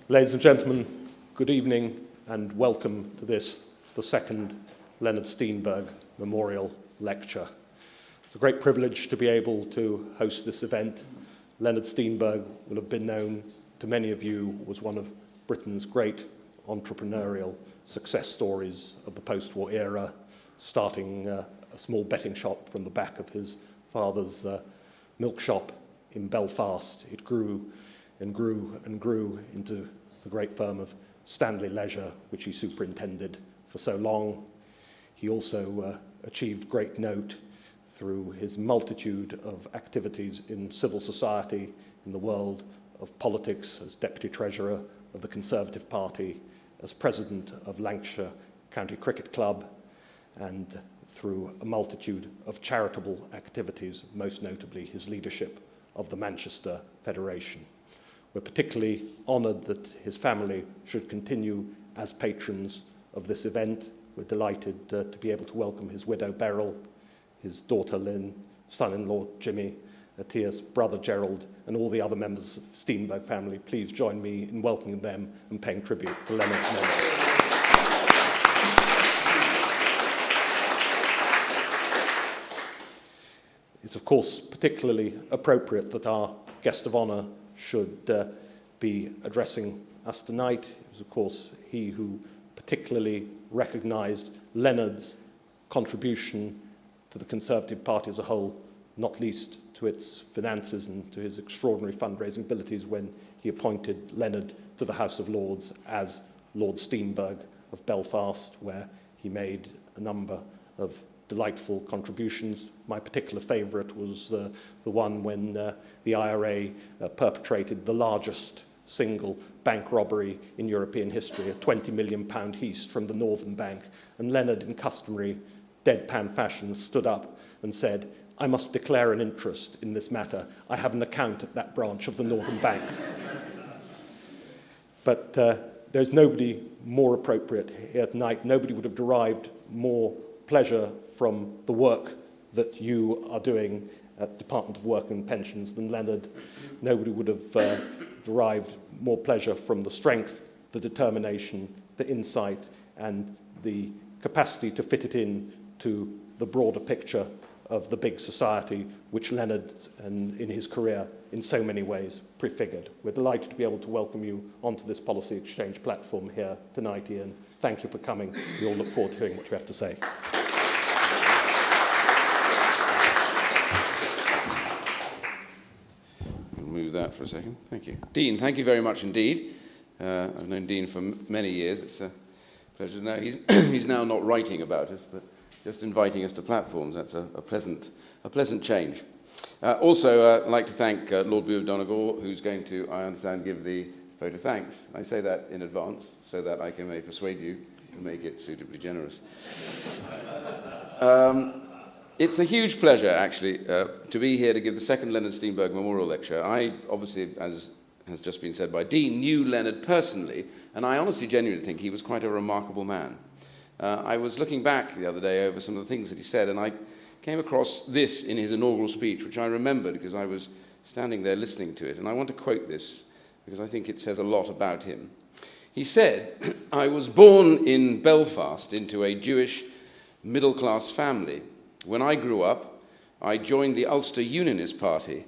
Ladies and gentlemen, good evening and welcome to the second Leonard Steinberg Memorial Lecture. It's a great privilege to be able to host this event. Leonard Steinberg will have been known to many of you as one of Britain's great entrepreneurial success stories of the post-war era, starting a small betting shop from the back of his father's milk shop in Belfast. It grew and grew and grew into the great firm of Stanley Leisure, which he superintended for so long. He also achieved great note through his multitude of activities in civil society, in the world of politics, as Deputy Treasurer of the Conservative Party, as President of Lancashire County Cricket Club, and through a multitude of charitable activities, most notably his leadership of the Manchester Federation. We're particularly honoured that his family should continue as patrons of this event. We're delighted to be able to welcome his widow Beryl, his daughter Lynn, son-in-law Jimmy, Atias, brother Gerald, and all the other members of the Steinberg family. Please join me in welcoming them and paying tribute to Leonard's memory. It's of course particularly appropriate that our guest of honour should be addressing us tonight. It was of course he who particularly recognised Leonard's contribution to the Conservative Party as a whole, not least to its finances and to his extraordinary fundraising abilities when he appointed Leonard to the House of Lords as Lord Steinberg of Belfast, where he made a number of delightful contributions. My particular favourite was the one when the IRA perpetrated the largest single bank robbery in European history, a £20 million heist from the Northern Bank, and Leonard, in customary deadpan fashion, stood up and said, "I must declare an interest in this matter. I have an account at that branch of the Northern Bank." But there's nobody more appropriate here tonight. Nobody would have derived more pleasure from the work that you are doing at the Department of Work and Pensions than Leonard. Nobody would have derived more pleasure from the strength, the determination, the insight, and the capacity to fit it in to the broader picture of the big society which Leonard, and in his career, in so many ways prefigured. We're delighted to be able to welcome you onto this policy exchange platform here tonight, Iain. Thank you for coming. We all look forward to hearing what you have to say. Move that for a second. Thank you. Dean, thank you very much indeed. I've known Dean for many years. It's a pleasure to know. He's now not writing about us, but just inviting us to platforms. That's a pleasant change. Also, I'd like to thank Lord Bute of Donegal, who's going to, I understand, give the vote of thanks. I say that in advance so that I may persuade you to make it suitably generous. It's a huge pleasure, actually, to be here to give the second Leonard Steinberg Memorial Lecture. I, obviously, as has just been said by Dean, knew Leonard personally, and I honestly, genuinely think he was quite a remarkable man. I was looking back the other day over some of the things that he said, and I came across this in his inaugural speech, which I remembered because I was standing there listening to it, and I want to quote this because I think it says a lot about him. He said, "I was born in Belfast into a Jewish middle-class family. When I grew up, I joined the Ulster Unionist Party.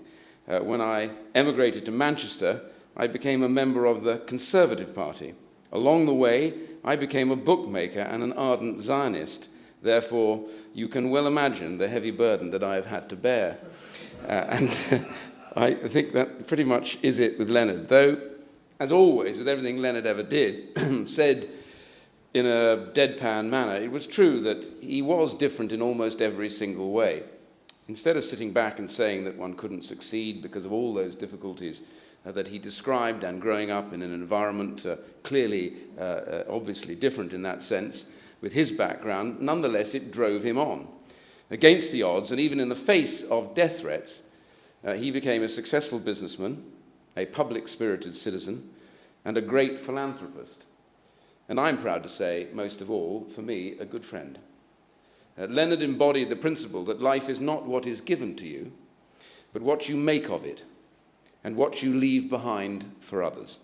When I emigrated to Manchester, I became a member of the Conservative Party. Along the way, I became a bookmaker and an ardent Zionist. Therefore, you can well imagine the heavy burden that I have had to bear." And I think that pretty much is it with Leonard. Though, as always, with everything Leonard ever did, said in a deadpan manner, it was true that he was different in almost every single way. Instead of sitting back and saying that one couldn't succeed because of all those difficulties that he described, and growing up in an environment clearly, obviously different in that sense with his background, nonetheless it drove him on. Against the odds, and even in the face of death threats, he became a successful businessman, a public-spirited citizen, and a great philanthropist. And I'm proud to say, most of all, for me, a good friend. Leonard embodied the principle that life is not what is given to you, but what you make of it, and what you leave behind for others.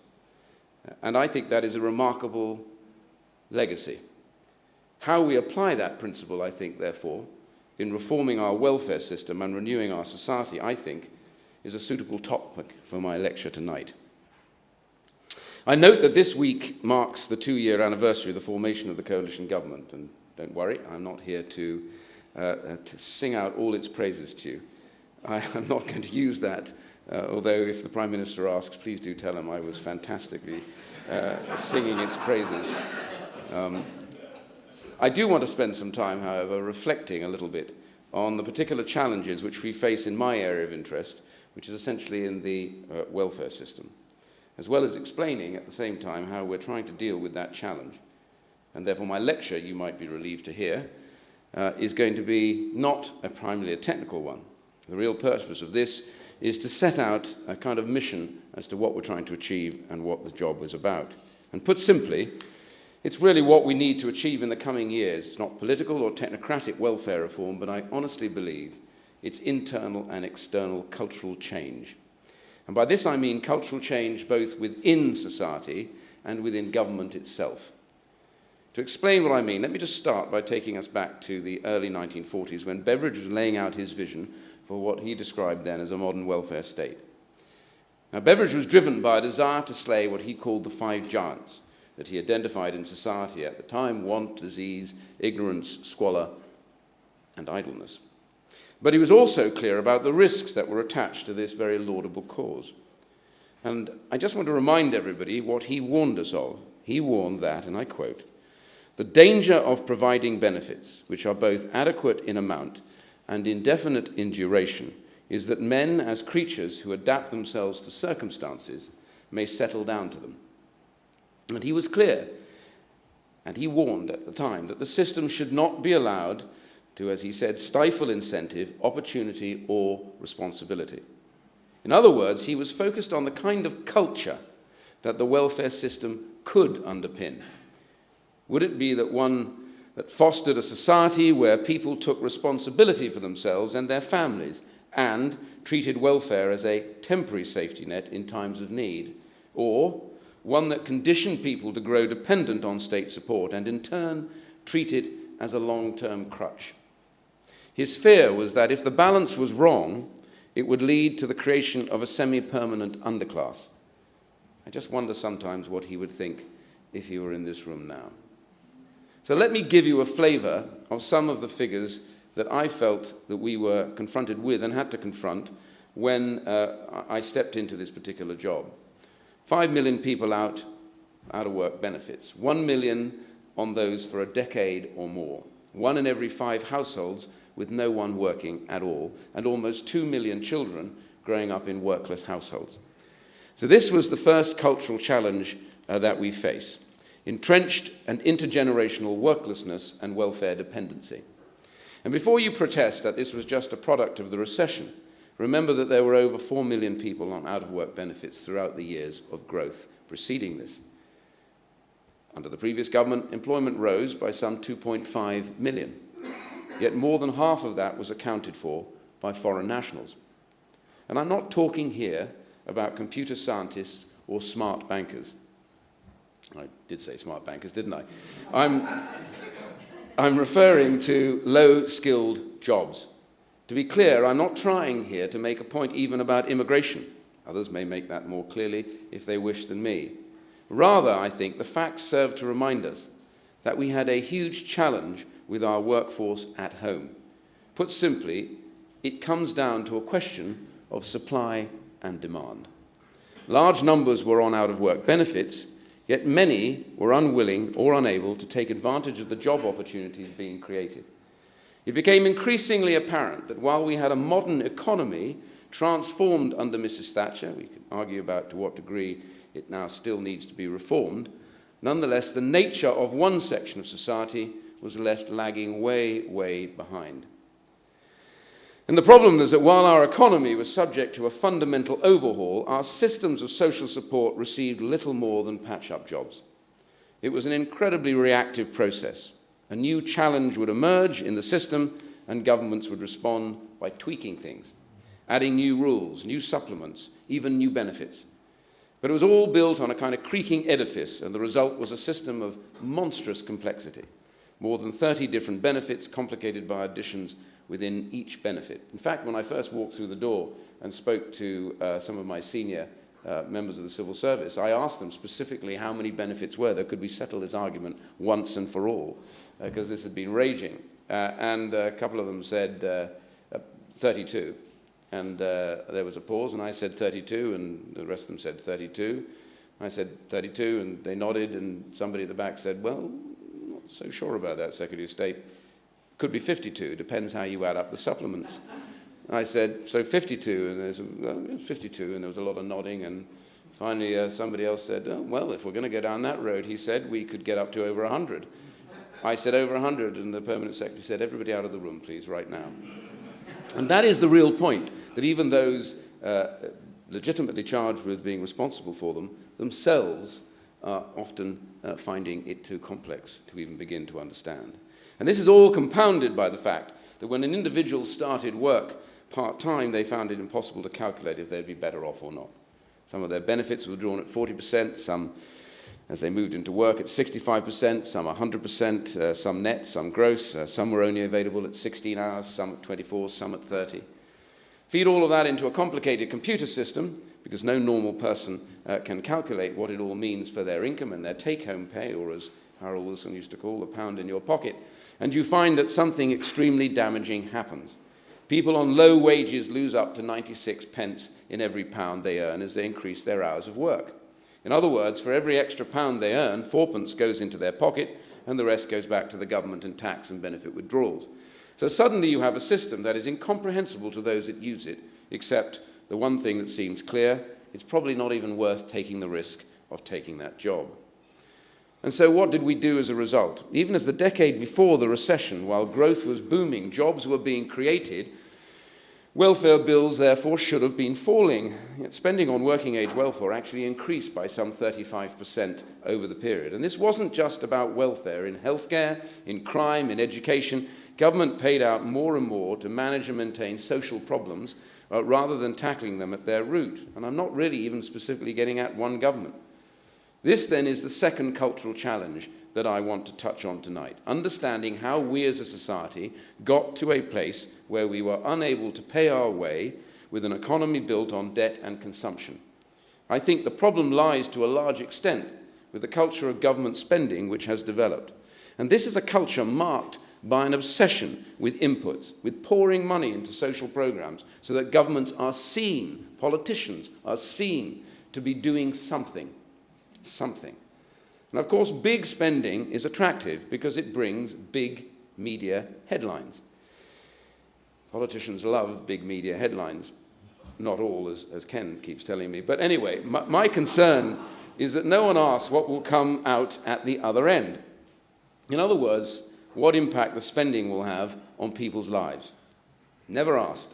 And I think that is a remarkable legacy. How we apply that principle, I think, therefore, in reforming our welfare system and renewing our society, I think, is a suitable topic for my lecture tonight. I note that this week marks the 2-year anniversary of the formation of the coalition government, and don't worry, I'm not here to sing out all its praises to you. I'm not going to use that, although if the Prime Minister asks, please do tell him I was fantastically singing its praises. I do want to spend some time, however, reflecting a little bit on the particular challenges which we face in my area of interest, which is essentially in the welfare system, as well as explaining at the same time how we're trying to deal with that challenge. And therefore my lecture, you might be relieved to hear, is going to be not primarily a technical one. The real purpose of this is to set out a kind of mission as to what we're trying to achieve and what the job was about. And put simply, it's really what we need to achieve in the coming years. It's not political or technocratic welfare reform, but I honestly believe it's internal and external cultural change. And by this I mean cultural change both within society and within government itself. To explain what I mean, let me just start by taking us back to the early 1940s when Beveridge was laying out his vision for what he described then as a modern welfare state. Now, Beveridge was driven by a desire to slay what he called the 5 giants that he identified in society at the time: want, disease, ignorance, squalor, and idleness. But he was also clear about the risks that were attached to this very laudable cause. And I just want to remind everybody what he warned us of. He warned that, and I quote, "The danger of providing benefits, which are both adequate in amount and indefinite in duration, is that men, as creatures who adapt themselves to circumstances, may settle down to them." And he was clear, and he warned at the time, that the system should not be allowed to, as he said, stifle incentive, opportunity, or responsibility. In other words, he was focused on the kind of culture that the welfare system could underpin. Would it be that one that fostered a society where people took responsibility for themselves and their families and treated welfare as a temporary safety net in times of need, or one that conditioned people to grow dependent on state support and in turn treat it as a long-term crutch? His fear was that if the balance was wrong, it would lead to the creation of a semi-permanent underclass. I just wonder sometimes what he would think if he were in this room now. So let me give you a flavour of some of the figures that I felt that we were confronted with and had to confront when I stepped into this particular job. 5 million people out of work benefits, 1 million on those for a decade or more, 1 in every 5 households with no one working at all, and almost 2 million children growing up in workless households. So this was the first cultural challenge that we face: entrenched and intergenerational worklessness and welfare dependency. And before you protest that this was just a product of the recession, remember that there were over 4 million people on out-of-work benefits throughout the years of growth preceding this. Under the previous government, employment rose by some 2.5 million. Yet more than half of that was accounted for by foreign nationals. And I'm not talking here about computer scientists or smart bankers. I did say smart bankers, didn't I? I'm referring to low-skilled jobs. To be clear, I'm not trying here to make a point even about immigration. Others may make that more clearly if they wish than me. Rather, I think the facts serve to remind us that we had a huge challenge with our workforce at home. Put simply, it comes down to a question of supply and demand. Large numbers were on out-of-work benefits, yet many were unwilling or unable to take advantage of the job opportunities being created. It became increasingly apparent that while we had a modern economy transformed under Mrs. Thatcher, we can argue about to what degree it now still needs to be reformed, nonetheless the nature of one section of society was left lagging way, way behind. And the problem is that while our economy was subject to a fundamental overhaul, our systems of social support received little more than patch-up jobs. It was an incredibly reactive process. A new challenge would emerge in the system, and governments would respond by tweaking things, adding new rules, new supplements, even new benefits. But it was all built on a kind of creaking edifice, and the result was a system of monstrous complexity. More than 30 different benefits, complicated by additions within each benefit. In fact, when I first walked through the door and spoke to some of my senior members of the civil service, I asked them specifically how many benefits were there. Could we settle this argument once and for all? Because this had been raging. And a couple of them said 32. And there was a pause, and I said 32, and the rest of them said 32. I said 32, and they nodded, and somebody at the back said, well, I'm not so sure about that, Secretary of State. Could be 52, depends how you add up the supplements. I said, so 52, and there's well, 52, and there was a lot of nodding, and finally somebody else said, oh, well, if we're going to go down that road, he said, we could get up to over 100. I said over 100, and the permanent secretary said, everybody out of the room, please, right now. And that is the real point, that even those legitimately charged with being responsible for them themselves are often finding it too complex to even begin to understand. And this is all compounded by the fact that when an individual started work part-time, they found it impossible to calculate if they'd be better off or not. Some of their benefits were drawn at 40%, some, as they moved into work, at 65%, some 100%, some net, some gross, some were only available at 16 hours, some at 24, some at 30. Feed all of that into a complicated computer system, because no normal person can calculate what it all means for their income and their take-home pay, or as Harold Wilson used to call the pound in your pocket, and you find that something extremely damaging happens. People on low wages lose up to 96 pence in every pound they earn as they increase their hours of work. In other words, for every extra pound they earn, 4p goes into their pocket, and the rest goes back to the government in tax and benefit withdrawals. So suddenly you have a system that is incomprehensible to those that use it, except the one thing that seems clear, it's probably not even worth taking the risk of taking that job. And so what did we do as a result? Even as the decade before the recession, while growth was booming, jobs were being created, welfare bills therefore should have been falling. Yet spending on working age welfare actually increased by some 35% over the period. And this wasn't just about welfare. In healthcare, in crime, in education, government paid out more and more to manage and maintain social problems rather than tackling them at their root. And I'm not really even specifically getting at one government. This, then, is the second cultural challenge that I want to touch on tonight, understanding how we as a society got to a place where we were unable to pay our way with an economy built on debt and consumption. I think the problem lies to a large extent with the culture of government spending which has developed. And this is a culture marked by an obsession with inputs, with pouring money into social programs so that governments are seen, politicians are seen to be doing something. And of course, big spending is attractive because it brings big media headlines. Politicians love big media headlines. Not all, as Ken keeps telling me. But anyway, my concern is that no one asks what will come out at the other end. In other words, what impact the spending will have on people's lives. Never asked.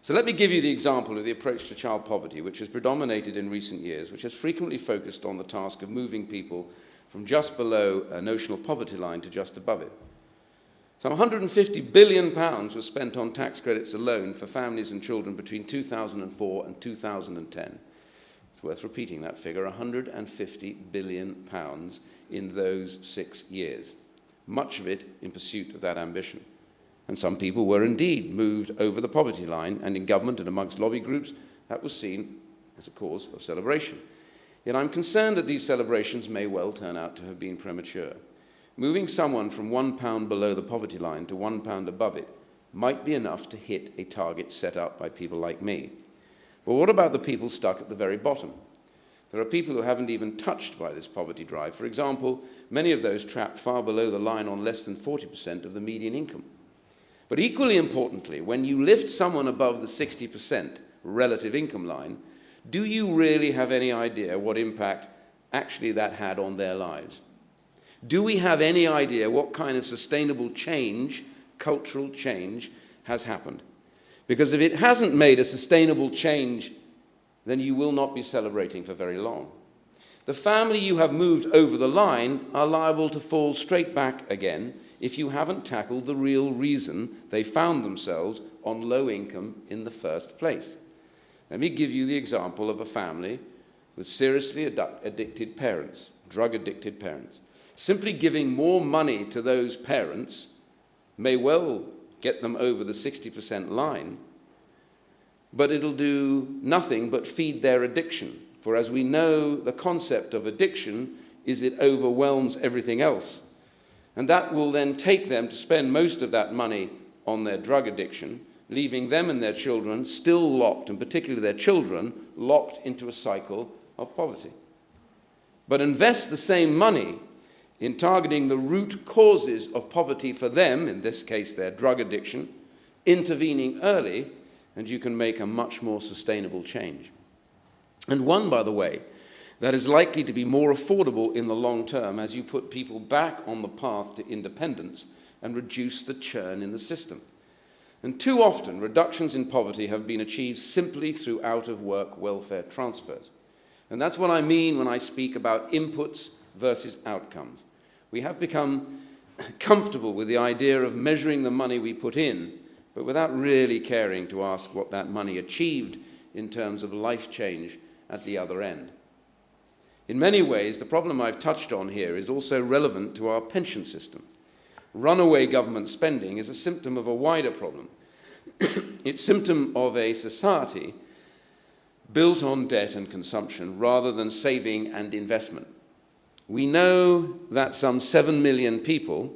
So let me give you the example of the approach to child poverty, which has predominated in recent years, which has frequently focused on the task of moving people from just below a notional poverty line to just above it. Some £150 billion was spent on tax credits alone for families and children between 2004 and 2010. It's worth repeating that figure, £150 billion in those 6 years, much of it in pursuit of that ambition. And some people were indeed moved over the poverty line, and in government and amongst lobby groups, that was seen as a cause of celebration. Yet I'm concerned that these celebrations may well turn out to have been premature. Moving someone from £1 below the poverty line to £1 above it might be enough to hit a target set up by people like me. But what about the people stuck at the very bottom? There are people who haven't even touched by this poverty drive. For example, many of those trapped far below the line on less than 40% of the median income. But equally importantly, when you lift someone above the 60% relative income line, do you really have any idea what impact actually that had on their lives? Do we have any idea what kind of sustainable change, cultural change, has happened? Because if it hasn't made a sustainable change, then you will not be celebrating for very long. The family you have moved over the line are liable to fall straight back again if you haven't tackled the real reason they found themselves on low income in the first place. Let me give you the example of a family with seriously addicted parents, drug-addicted parents. Simply giving more money to those parents may well get them over the 60% line, but it'll do nothing but feed their addiction. For as we know, the concept of addiction is it overwhelms everything else. And that will then take them to spend most of that money on their drug addiction, leaving them and their children still locked, and particularly their children, locked into a cycle of poverty. But invest the same money in targeting the root causes of poverty for them, in this case their drug addiction, intervening early, and you can make a much more sustainable change. And one, by the way, that is likely to be more affordable in the long term as you put people back on the path to independence and reduce the churn in the system. And too often, reductions in poverty have been achieved simply through out-of-work welfare transfers. And that's what I mean when I speak about inputs versus outcomes. We have become comfortable with the idea of measuring the money we put in, but without really caring to ask what that money achieved in terms of life change at the other end. In many ways, the problem I've touched on here is also relevant to our pension system. Runaway government spending is a symptom of a wider problem. It's a symptom of a society built on debt and consumption rather than saving and investment. We know that some 7 million people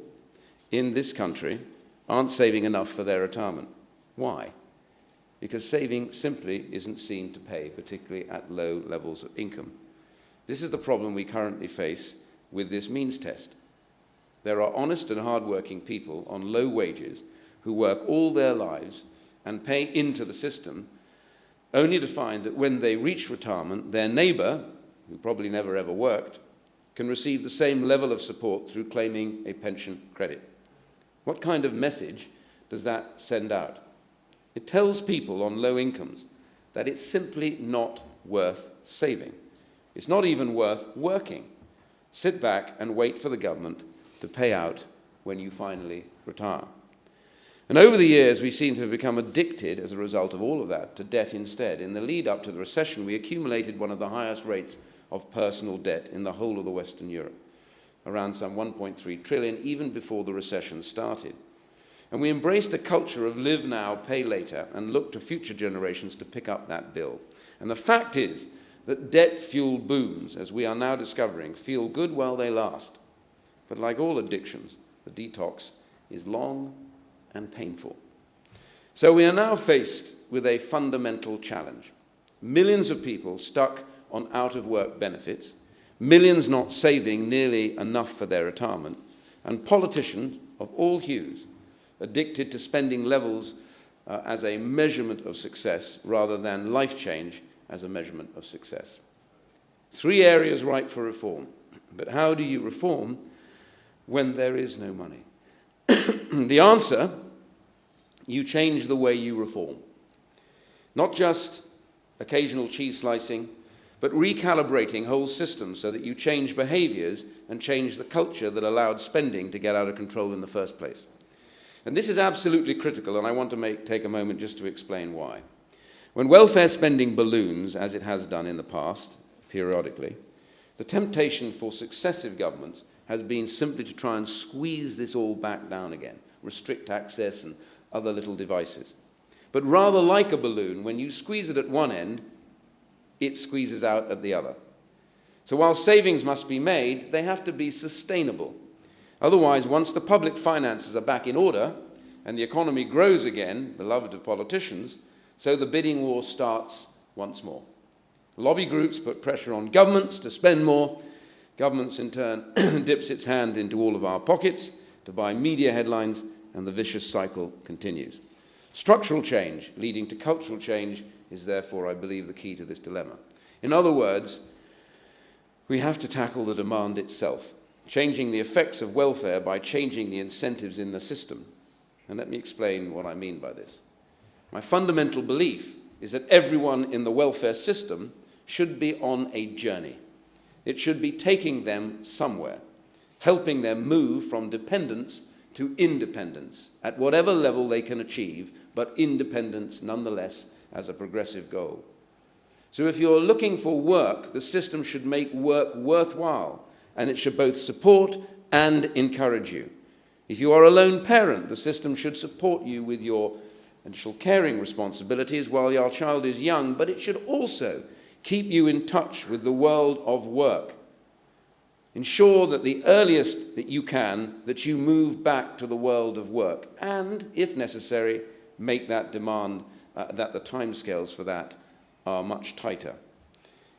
in this country aren't saving enough for their retirement. Why? Because saving simply isn't seen to pay, particularly at low levels of income. This is the problem we currently face with this means test. There are honest and hard-working people on low wages who work all their lives and pay into the system, only to find that when they reach retirement, their neighbour, who probably never ever worked, can receive the same level of support through claiming a pension credit. What kind of message does that send out? It tells people on low incomes that it's simply not worth saving. It's not even worth working. Sit back and wait for the government to pay out when you finally retire. And over the years, we seem to have become addicted, as a result of all of that, to debt instead. In the lead up to the recession, we accumulated one of the highest rates of personal debt in the whole of the Western Europe, around some 1.3 trillion, even before the recession started. And we embraced a culture of live now, pay later, and look to future generations to pick up that bill. And the fact is that debt-fueled booms, as we are now discovering, feel good while they last. But like all addictions, the detox is long and painful. So we are now faced with a fundamental challenge. Millions of people stuck on out-of-work benefits, millions not saving nearly enough for their retirement, and politicians of all hues addicted to spending levels as a measurement of success rather than life change as a measurement of success. 3 areas ripe for reform. But how do you reform when there is no money? The answer, you change the way you reform. Not just occasional cheese slicing, but recalibrating whole systems so that you change behaviours and change the culture that allowed spending to get out of control in the first place. And this is absolutely critical, and I want to take a moment just to explain why. When welfare spending balloons, as it has done in the past, periodically, the temptation for successive governments has been simply to try and squeeze this all back down again, restrict access and other little devices. But rather like a balloon, when you squeeze it at one end, it squeezes out at the other. So while savings must be made, they have to be sustainable. Otherwise, once the public finances are back in order and the economy grows again, beloved of politicians, so the bidding war starts once more. Lobby groups put pressure on governments to spend more. Governments, in turn, dips its hand into all of our pockets to buy media headlines, and the vicious cycle continues. Structural change leading to cultural change is therefore, I believe, the key to this dilemma. In other words, we have to tackle the demand itself, changing the effects of welfare by changing the incentives in the system. And let me explain what I mean by this. My fundamental belief is that everyone in the welfare system should be on a journey. It should be taking them somewhere, helping them move from dependence to independence at whatever level they can achieve, but independence nonetheless as a progressive goal. So if you're looking for work, the system should make work worthwhile, and it should both support and encourage you. If you are a lone parent, the system should support you with your initial caring responsibilities while your child is young, but it should also keep you in touch with the world of work. Ensure that the earliest that you can, that you move back to the world of work, and, if necessary, make that demand that the timescales for that are much tighter.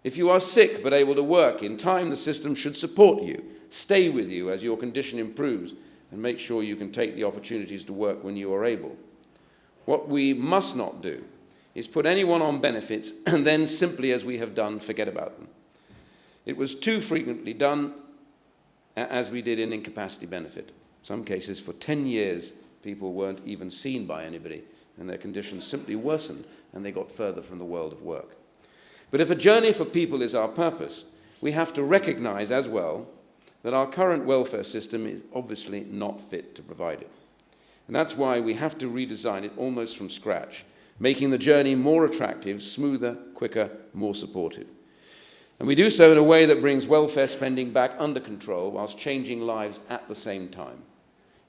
If you are sick but able to work in time, the system should support you, stay with you as your condition improves, and make sure you can take the opportunities to work when you are able. What we must not do is put anyone on benefits and then simply, as we have done, forget about them. It was too frequently done, as we did in incapacity benefit. In some cases, for 10 years, people weren't even seen by anybody, and their conditions simply worsened, and they got further from the world of work. But if a journey for people is our purpose, we have to recognize as well that our current welfare system is obviously not fit to provide it. And that's why we have to redesign it almost from scratch, making the journey more attractive, smoother, quicker, more supportive. And we do so in a way that brings welfare spending back under control whilst changing lives at the same time.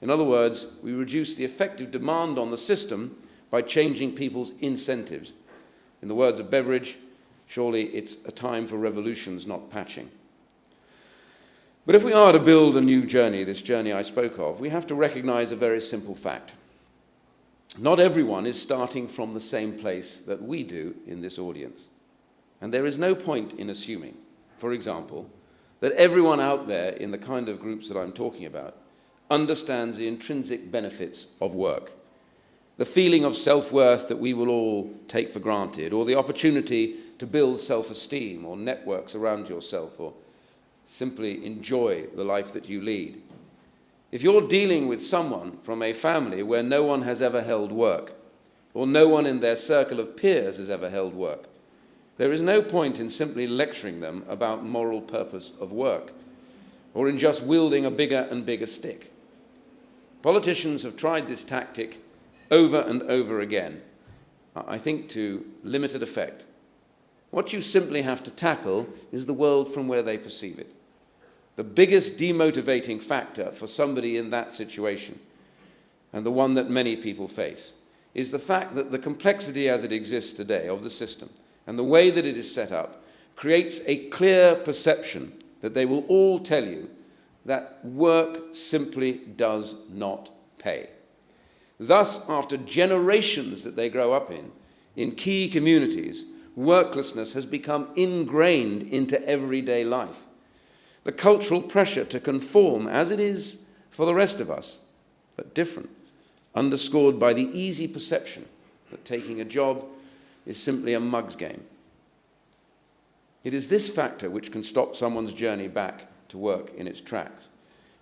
In other words, we reduce the effective demand on the system by changing people's incentives. In the words of Beveridge, surely it's a time for revolutions, not patching. But if we are to build a new journey, this journey I spoke of, we have to recognize a very simple fact. Not everyone is starting from the same place that we do in this audience. And there is no point in assuming, for example, that everyone out there in the kind of groups that I'm talking about understands the intrinsic benefits of work, the feeling of self-worth that we will all take for granted, or the opportunity to build self-esteem or networks around yourself, or simply enjoy the life that you lead. If you're dealing with someone from a family where no one has ever held work, or no one in their circle of peers has ever held work, there is no point in simply lecturing them about moral purpose of work, or in just wielding a bigger and bigger stick. Politicians have tried this tactic over and over again, I think to limited effect. What you simply have to tackle is the world from where they perceive it. The biggest demotivating factor for somebody in that situation, and the one that many people face, is the fact that the complexity as it exists today of the system and the way that it is set up creates a clear perception that they will all tell you that work simply does not pay. Thus, after generations that they grow up in key communities, worklessness has become ingrained into everyday life. The cultural pressure to conform, as it is for the rest of us, but different, underscored by the easy perception that taking a job is simply a mug's game. It is this factor which can stop someone's journey back to work in its tracks.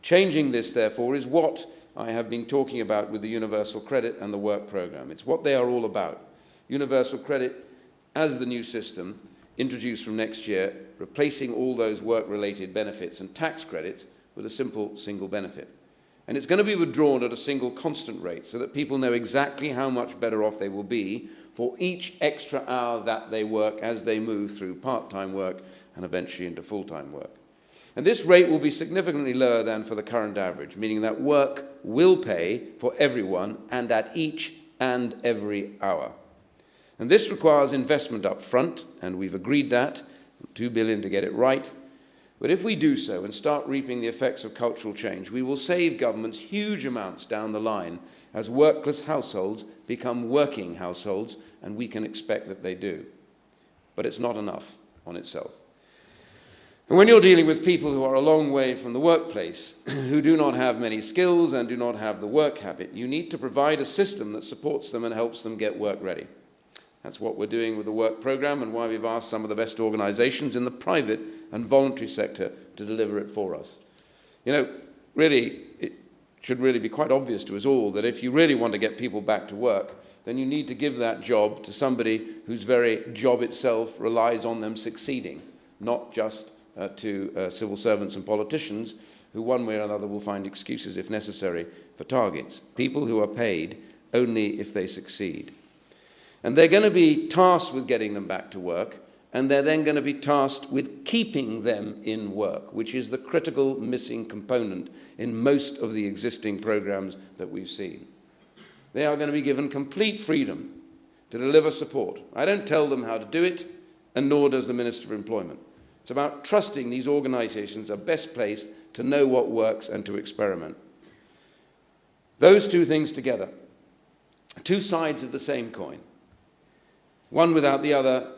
Changing this, therefore, is what I have been talking about with the Universal Credit and the Work Programme. It's what they are all about. Universal Credit as the new system introduced from next year, replacing all those work-related benefits and tax credits with a simple single benefit. And it's going to be withdrawn at a single constant rate so that people know exactly how much better off they will be for each extra hour that they work as they move through part-time work and eventually into full-time work. And this rate will be significantly lower than for the current average, meaning that work will pay for everyone and at each and every hour. And this requires investment up front, and we've agreed that, $2 billion to get it right. But if we do so and start reaping the effects of cultural change, we will save governments huge amounts down the line as workless households become working households, and we can expect that they do. But it's not enough on itself. And when you're dealing with people who are a long way from the workplace, who do not have many skills and do not have the work habit, you need to provide a system that supports them and helps them get work ready. That's what we're doing with the work programme and why we've asked some of the best organisations in the private and voluntary sector to deliver it for us. You know, really, it should really be quite obvious to us all that if you really want to get people back to work, then you need to give that job to somebody whose very job itself relies on them succeeding, not just to civil servants and politicians who one way or another will find excuses if necessary for targets. People who are paid only if they succeed. And they're going to be tasked with getting them back to work and they're then going to be tasked with keeping them in work, which is the critical missing component in most of the existing programs that we've seen. They are going to be given complete freedom to deliver support. I don't tell them how to do it, and nor does the Minister for Employment. It's about trusting these organisations are best placed to know what works and to experiment. Those two things together, two sides of the same coin. One without the other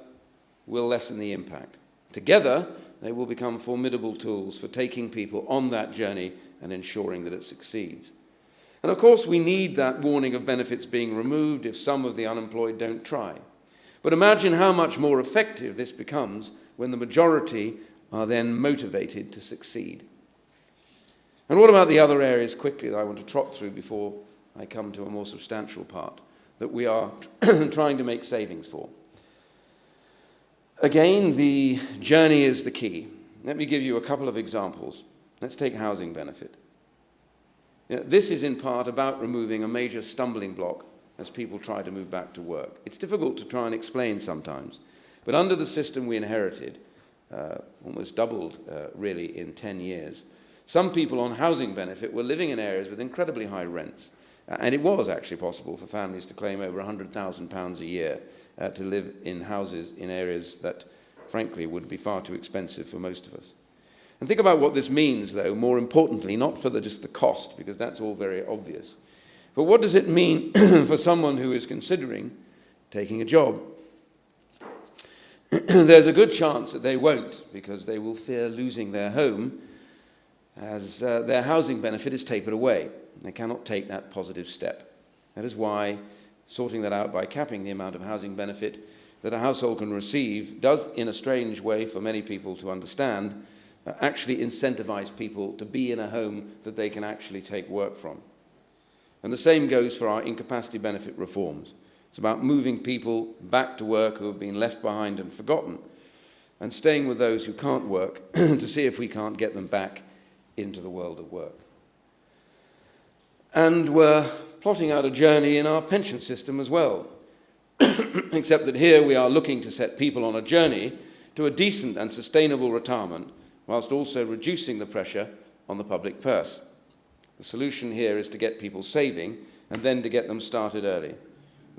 will lessen the impact. Together, they will become formidable tools for taking people on that journey and ensuring that it succeeds. And of course, we need that warning of benefits being removed if some of the unemployed don't try. But imagine how much more effective this becomes when the majority are then motivated to succeed. And what about the other areas quickly that I want to trot through before I come to a more substantial part that we are trying to make savings for? Again, the journey is the key. Let me give you a couple of examples. Let's take housing benefit. This is in part about removing a major stumbling block as people try to move back to work. It's difficult to try and explain sometimes, but under the system we inherited, almost doubled really in 10 years, some people on housing benefit were living in areas with incredibly high rents. And it was actually possible for families to claim over £100,000 a year to live in houses in areas that, frankly, would be far too expensive for most of us. And think about what this means, though, more importantly, not for just the cost, because that's all very obvious. But what does it mean for someone who is considering taking a job? There's a good chance that they won't, because they will fear losing their home as their housing benefit is tapered away. They cannot take that positive step. That is why sorting that out by capping the amount of housing benefit that a household can receive does, in a strange way for many people to understand, actually incentivize people to be in a home that they can actually take work from. And the same goes for our incapacity benefit reforms. It's about moving people back to work who have been left behind and forgotten, and staying with those who can't work to see if we can't get them back into the world of work. And we're plotting out a journey in our pension system as well, except that here we are looking to set people on a journey to a decent and sustainable retirement, whilst also reducing the pressure on the public purse. The solution here is to get people saving and then to get them started early.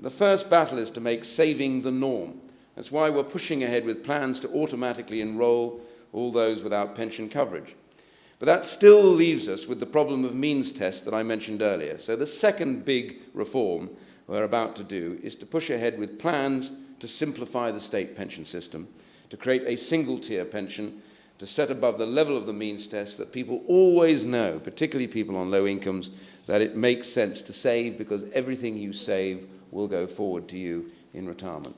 The first battle is to make saving the norm. That's why we're pushing ahead with plans to automatically enrol all those without pension coverage. But that still leaves us with the problem of means tests that I mentioned earlier. So the second big reform we're about to do is to push ahead with plans to simplify the state pension system, to create a single-tier pension, to set above the level of the means test that people always know, particularly people on low incomes, that it makes sense to save because everything you save will go forward to you in retirement.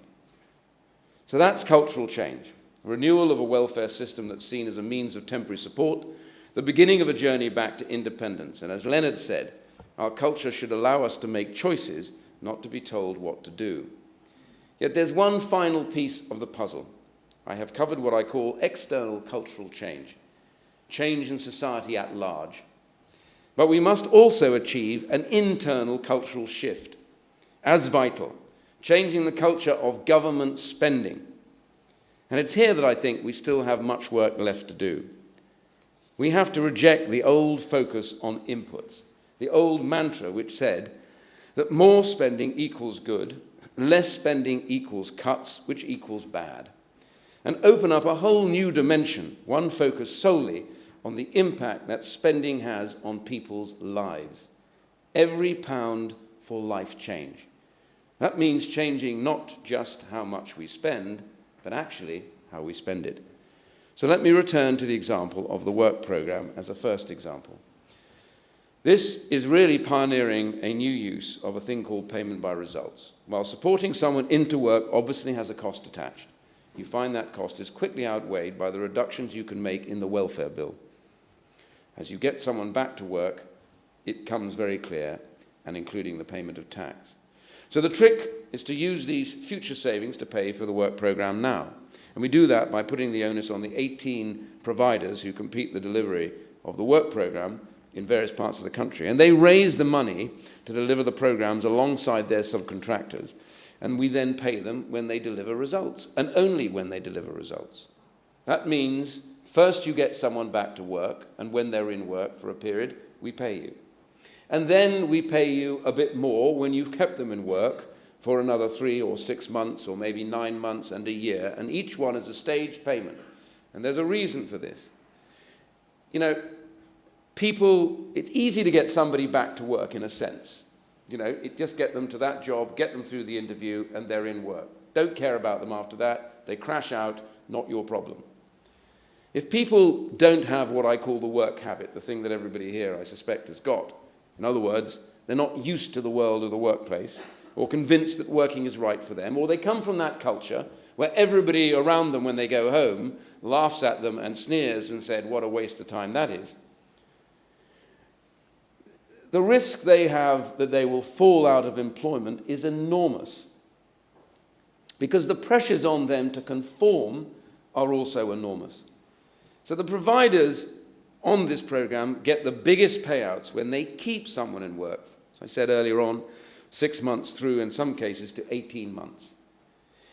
So that's cultural change, renewal of a welfare system that's seen as a means of temporary support, the beginning of a journey back to independence. And as Leonard said, our culture should allow us to make choices, not to be told what to do. Yet there's one final piece of the puzzle. I have covered what I call external cultural change, change in society at large. But we must also achieve an internal cultural shift, as vital, changing the culture of government spending. And it's here that I think we still have much work left to do. We have to reject the old focus on inputs, the old mantra which said that more spending equals good, less spending equals cuts, which equals bad, and open up a whole new dimension, one focused solely on the impact that spending has on people's lives. Every pound for life change. That means changing not just how much we spend, but actually how we spend it. So let me return to the example of the work programme as a first example. This is really pioneering a new use of a thing called payment by results. While supporting someone into work obviously has a cost attached, you find that cost is quickly outweighed by the reductions you can make in the welfare bill. As you get someone back to work, it comes very clear, and including the payment of tax. So the trick is to use these future savings to pay for the work programme now. And we do that by putting the onus on the 18 providers who complete the delivery of the work programme in various parts of the country. And they raise the money to deliver the programmes alongside their subcontractors. And we then pay them when they deliver results, and only when they deliver results. That means first you get someone back to work, and when they're in work for a period, we pay you. And then we pay you a bit more when you've kept them in work for another 3 or 6 months, or maybe 9 months and a year, and each one is a staged payment. And there's a reason for this. You know, it's easy to get somebody back to work in a sense. You know, just get them to that job, get them through the interview, and they're in work. Don't care about them after that. They crash out, not your problem. If people don't have what I call the work habit, the thing that everybody here, I suspect, has got, in other words, they're not used to the world of the workplace, or convinced that working is right for them, or they come from that culture where everybody around them when they go home laughs at them and sneers and said, what a waste of time that is. The risk they have that they will fall out of employment is enormous, because the pressures on them to conform are also enormous. So the providers on this program get the biggest payouts when they keep someone in work. As I said earlier on, 6 months through, in some cases, to 18 months.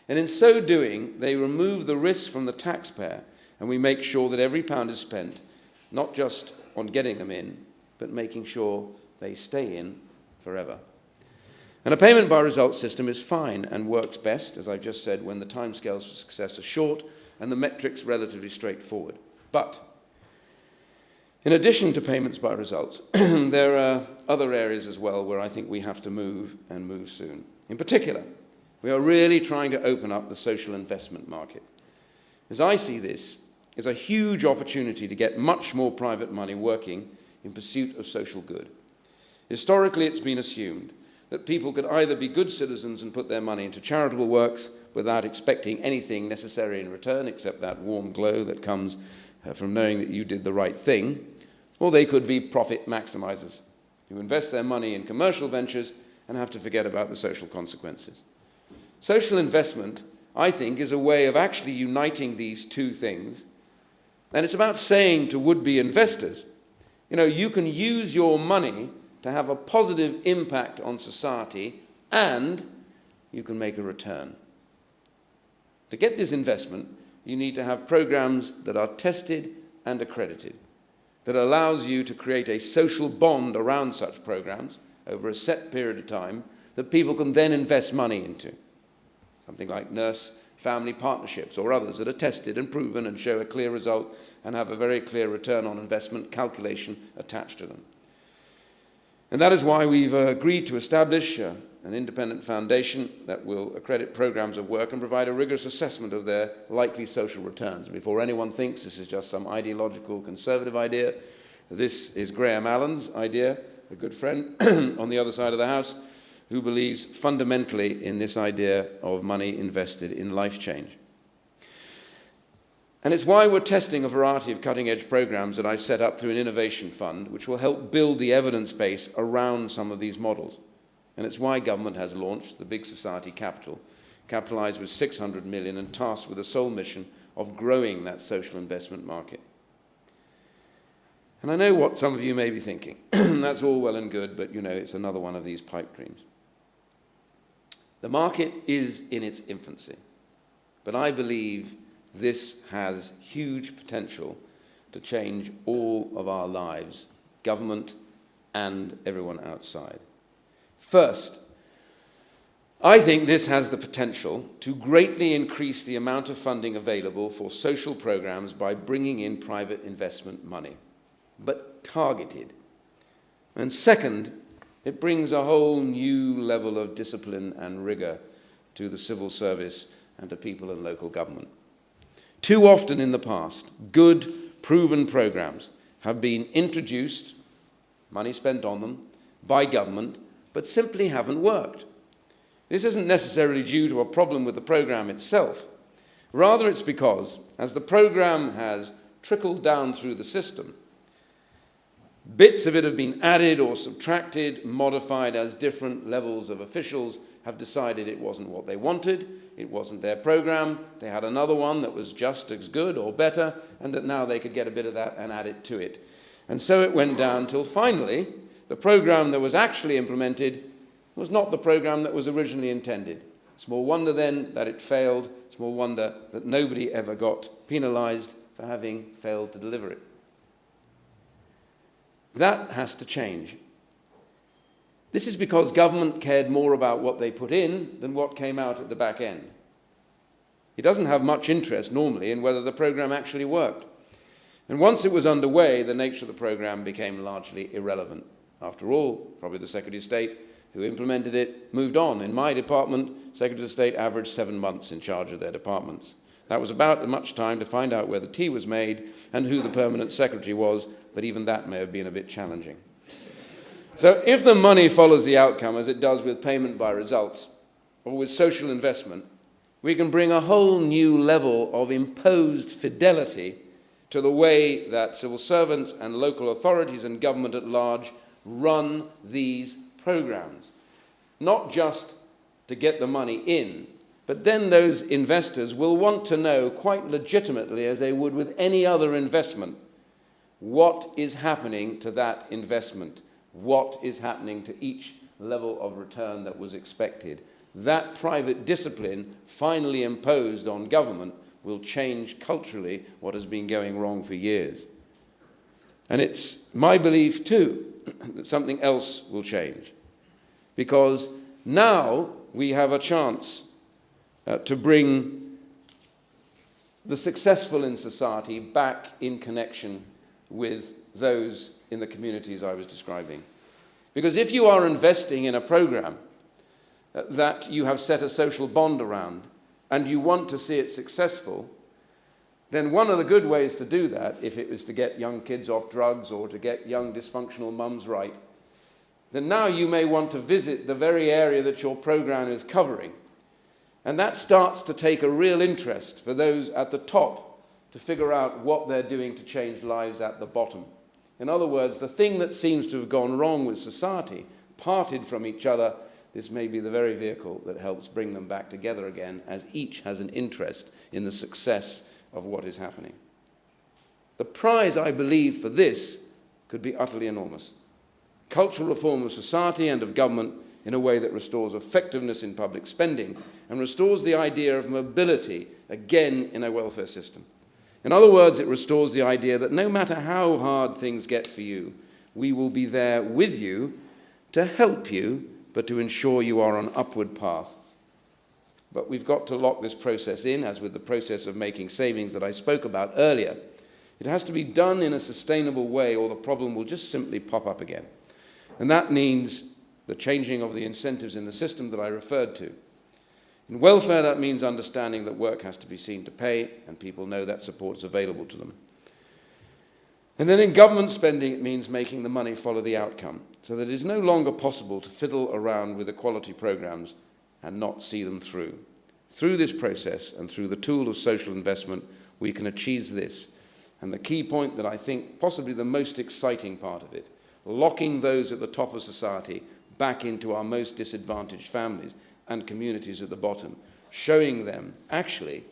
And in so doing, they remove the risk from the taxpayer, and we make sure that every pound is spent, not just on getting them in, but making sure they stay in forever. And a payment by results system is fine and works best, as I've just said, when the timescales for success are short and the metrics relatively straightforward. But in addition to payments by results, there are other areas as well where I think we have to move, and move soon. In particular, we are really trying to open up the social investment market. As I see this, is a huge opportunity to get much more private money working in pursuit of social good. Historically, it's been assumed that people could either be good citizens and put their money into charitable works without expecting anything necessary in return, except that warm glow that comes from knowing that you did the right thing, or they could be profit maximizers who invest their money in commercial ventures and have to forget about the social consequences. Social investment, I think, is a way of actually uniting these two things, and it's about saying to would-be investors, you know, you can use your money to have a positive impact on society, and you can make a return. To get this investment, you need to have programs that are tested and accredited, that allows you to create a social bond around such programs over a set period of time that people can then invest money into. Something like nurse-family partnerships or others that are tested and proven and show a clear result and have a very clear return on investment calculation attached to them. And that is why we've agreed to establish an independent foundation that will accredit programs of work and provide a rigorous assessment of their likely social returns. Before anyone thinks this is just some ideological conservative idea, this is Graham Allen's idea, a good friend on the other side of the house, who believes fundamentally in this idea of money invested in life change. And it's why we're testing a variety of cutting-edge programs that I set up through an innovation fund, which will help build the evidence base around some of these models. And it's why government has launched the Big Society Capital, capitalized with 600 million and tasked with the sole mission of growing that social investment market. And I know what some of you may be thinking. That's all well and good, but, you know, it's another one of these pipe dreams. The market is in its infancy, but I believe this has huge potential to change all of our lives, government and everyone outside. First, I think this has the potential to greatly increase the amount of funding available for social programs by bringing in private investment money, but targeted. And second, it brings a whole new level of discipline and rigor to the civil service and to people in local government. Too often in the past, good, proven programs have been introduced, money spent on them, by government, but simply haven't worked. This isn't necessarily due to a problem with the program itself. Rather, it's because, as the program has trickled down through the system, bits of it have been added or subtracted, modified as different levels of officials have decided it wasn't what they wanted, it wasn't their program, they had another one that was just as good or better, and that now they could get a bit of that and add it to it. And so it went down till finally, the program that was actually implemented was not the program that was originally intended. Small wonder then that it failed. Small wonder that nobody ever got penalised for having failed to deliver it. That has to change. This is because government cared more about what they put in than what came out at the back end. It doesn't have much interest normally in whether the programme actually worked. And once it was underway, the nature of the programme became largely irrelevant. After all, probably the Secretary of State who implemented it moved on. In my department, Secretaries of State averaged 7 months in charge of their departments. That was about as much time to find out where the tea was made and who the permanent secretary was, but even that may have been a bit challenging. So if the money follows the outcome, as it does with payment by results, or with social investment, we can bring a whole new level of imposed fidelity to the way that civil servants and local authorities and government at large run these programs. Not just to get the money in, but then those investors will want to know quite legitimately, as they would with any other investment, what is happening to that investment, what is happening to each level of return that was expected. That private discipline finally imposed on government will change culturally what has been going wrong for years. And it's my belief too that something else will change, because now we have a chance to bring the successful in society back in connection with those in the communities I was describing. Because if you are investing in a program that you have set a social bond around and you want to see it successful, then one of the good ways to do that, if it was to get young kids off drugs or to get young dysfunctional mums right, then now you may want to visit the very area that your program is covering. And that starts to take a real interest for those at the top to figure out what they're doing to change lives at the bottom. In other words, the thing that seems to have gone wrong with society, parted from each other, this may be the very vehicle that helps bring them back together again, as each has an interest in the success of what is happening. The prize, I believe, for this could be utterly enormous. Cultural reform of society and of government in a way that restores effectiveness in public spending and restores the idea of mobility again in a welfare system. In other words, it restores the idea that no matter how hard things get for you, we will be there with you to help you, but to ensure you are on an upward path. But we've got to lock this process in, as with the process of making savings that I spoke about earlier. It has to be done in a sustainable way, or the problem will just simply pop up again. And that means the changing of the incentives in the system that I referred to. In welfare, that means understanding that work has to be seen to pay, and people know that support is available to them. And then in government spending, it means making the money follow the outcome, so that it is no longer possible to fiddle around with equality programs and not see them through. Through this process and through the tool of social investment, we can achieve this. And the key point that I think possibly the most exciting part of it, locking those at the top of society back into our most disadvantaged families and communities at the bottom, showing them actually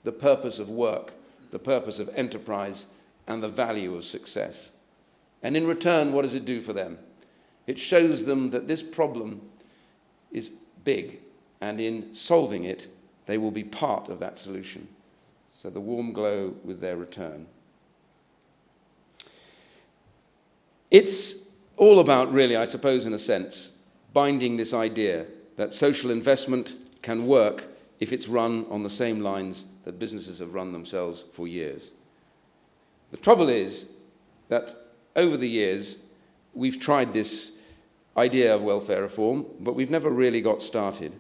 the purpose of work, the purpose of enterprise, and the value of success. And in return, what does it do for them? It shows them that this problem is big, and in solving it, they will be part of that solution. So the warm glow with their return. It's all about, really, I suppose, in a sense, binding this idea that social investment can work if it's run on the same lines that businesses have run themselves for years. The trouble is that over the years, we've tried this idea of welfare reform, but we've never really got started.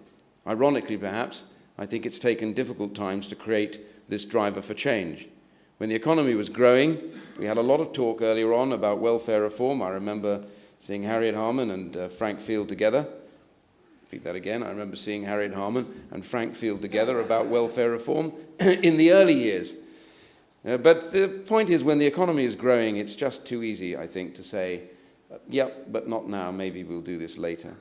Ironically, perhaps, I think it's taken difficult times to create this driver for change. When the economy was growing, we had a lot of talk earlier on about welfare reform. I remember seeing Harriet Harman and Frank Field together. Repeat that again. I remember seeing Harriet Harman and Frank Field together about welfare reform in the early years. But the point is, when the economy is growing, it's just too easy, I think, to say, yep, but not now, maybe we'll do this later.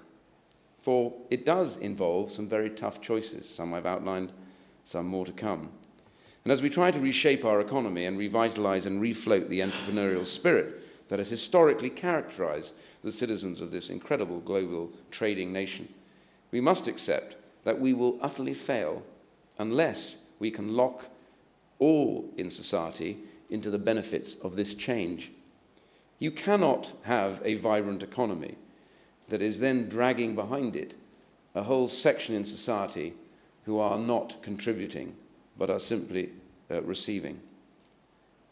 For it does involve some very tough choices. Some I've outlined, some more to come. And as we try to reshape our economy and revitalize and refloat the entrepreneurial spirit that has historically characterized the citizens of this incredible global trading nation, we must accept that we will utterly fail unless we can lock all in society into the benefits of this change. You cannot have a vibrant economy that is then dragging behind it a whole section in society who are not contributing, but are simply receiving.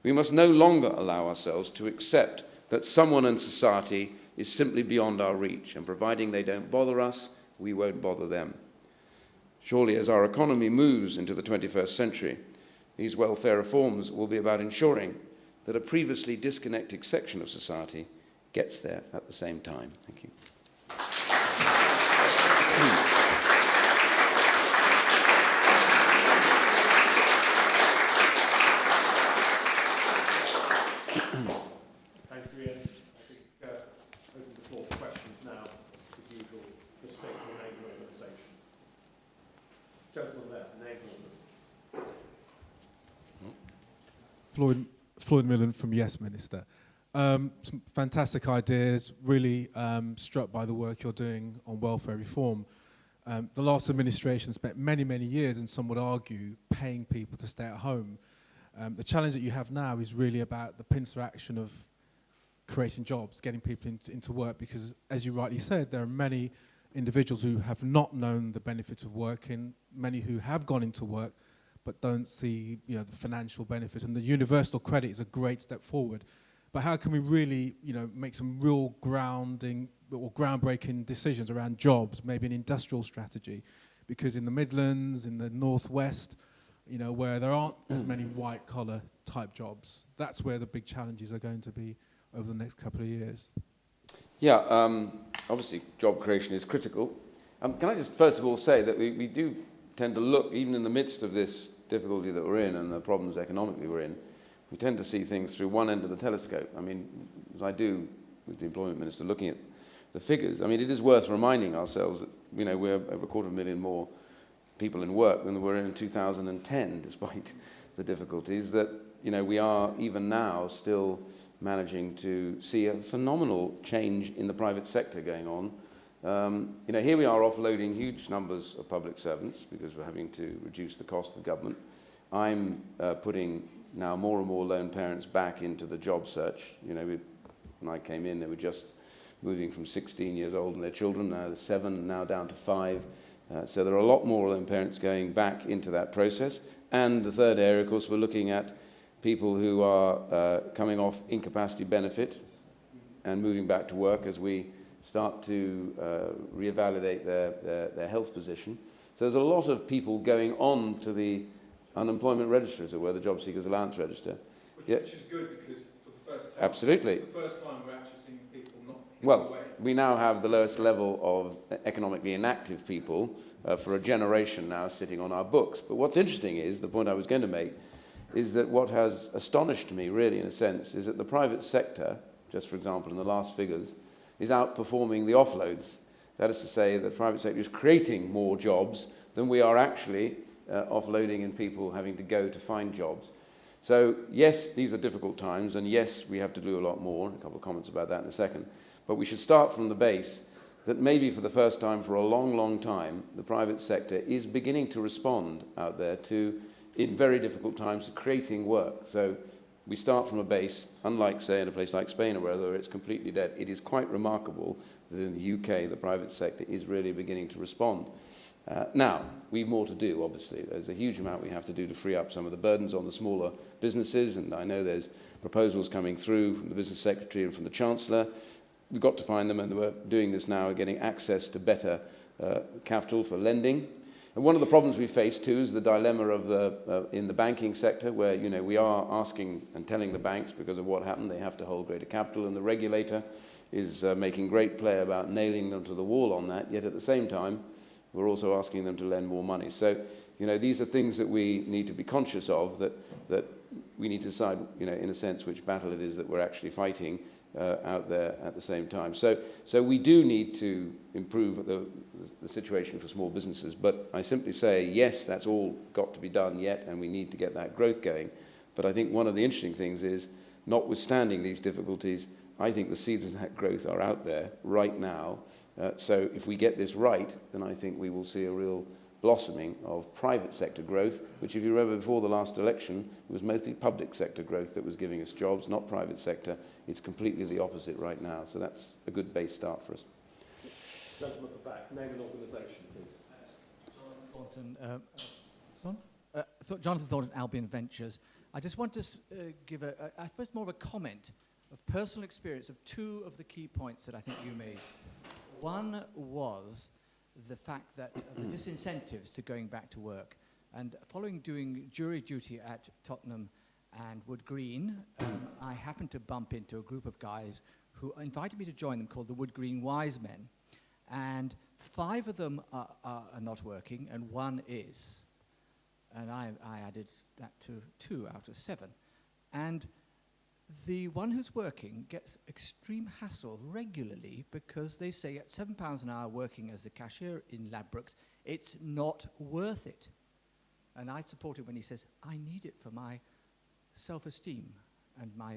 We must no longer allow ourselves to accept that someone in society is simply beyond our reach, and providing they don't bother us, we won't bother them. Surely, as our economy moves into the 21st century, these welfare reforms will be about ensuring that a previously disconnected section of society gets there at the same time. Thank you. Thank you, Ian. I think open the floor for questions now, as usual, just state your name and organisation. Gentleman there, name and organisation. Floyd Millen from Yes Minister. Some fantastic ideas, really struck by the work you're doing on welfare reform. The last administration spent many, many years, and some would argue, paying people to stay at home. The challenge that you have now is really about the pincer action of creating jobs, getting people into work, because, as you rightly said, there are many individuals who have not known the benefits of working, many who have gone into work, but don't see, the financial benefit. And the universal credit is a great step forward. But how can we really, make some real groundbreaking decisions around jobs, maybe an industrial strategy? Because in the Midlands, in the Northwest, where there aren't as many white-collar type jobs, that's where the big challenges are going to be over the next couple of years. Yeah, obviously job creation is critical. Can I just first of all say that we do tend to look, even in the midst of this difficulty that we're in and the problems economically we're in, we tend to see things through one end of the telescope. I mean, as I do with the Employment Minister, looking at the figures, I mean, it is worth reminding ourselves that, we're over 250,000 more people in work than there were in 2010, despite the difficulties, that, we are even now still managing to see a phenomenal change in the private sector going on. Here we are offloading huge numbers of public servants because we're having to reduce the cost of government. I'm putting now more and more lone parents back into the job search. When I came in, they were just moving from 16 years old and their children, now 7, now down to 5. So there are a lot more lone parents going back into that process. And the third area, of course, we're looking at people who are coming off incapacity benefit and moving back to work as we start to reevaluate their health position. So there's a lot of people going on to the unemployment register, as it were, the job seekers allowance register. Which is good, because for the first time, absolutely. For the first time we're actually seeing people not away. We now have the lowest level of economically inactive people for a generation now sitting on our books. But what's interesting is, the point I was going to make, is that what has astonished me, really, in a sense, is that the private sector, just for example in the last figures, is outperforming the offloads. That is to say, the private sector is creating more jobs than we are actually offloading and people having to go to find jobs. So, yes, these are difficult times, and yes, we have to do a lot more. A couple of comments about that in a second. But we should start from the base that maybe for the first time for a long, long time, the private sector is beginning to respond out there to, in very difficult times, to creating work. So we start from a base, unlike, say, in a place like Spain or where it's completely dead. It is quite remarkable that in the UK, the private sector is really beginning to respond. Now, we've more to do, obviously. There's a huge amount we have to do to free up some of the burdens on the smaller businesses, and I know there's proposals coming through from the Business Secretary and from the Chancellor. We've got to find them, and we're doing this now, getting access to better capital for lending. And one of the problems we face, too, is the dilemma of in the banking sector, where, we are asking and telling the banks, because of what happened, they have to hold greater capital, and the regulator is making great play about nailing them to the wall on that, yet at the same time, we're also asking them to lend more money. So, these are things that we need to be conscious of, that we need to decide, in a sense, which battle it is that we're actually fighting out there at the same time. So we do need to improve the situation for small businesses, but I simply say, yes, that's all got to be done yet, and we need to get that growth going. But I think one of the interesting things is, notwithstanding these difficulties, I think the seeds of that growth are out there right now, So if we get this right, then I think we will see a real blossoming of private sector growth, which, if you remember, before the last election, it was mostly public sector growth that was giving us jobs, not private sector. It's completely the opposite right now. So that's a good base start for us. Gentleman at the back, name and organisation, please. Jonathan Thornton, Albion Ventures. I just want to give I suppose more of a comment of personal experience of two of the key points that I think you made. One was the fact that the disincentives to going back to work. And following doing jury duty at Tottenham and Wood Green, I happened to bump into a group of guys who invited me to join them called the Wood Green Wise Men. And 5 of them are not working and 1 is. And I added that to 2 out of 7. And the one who's working gets extreme hassle regularly because they say at £7 an hour working as the cashier in Ladbrokes, it's not worth it. And I support him when he says, I need it for my self-esteem and my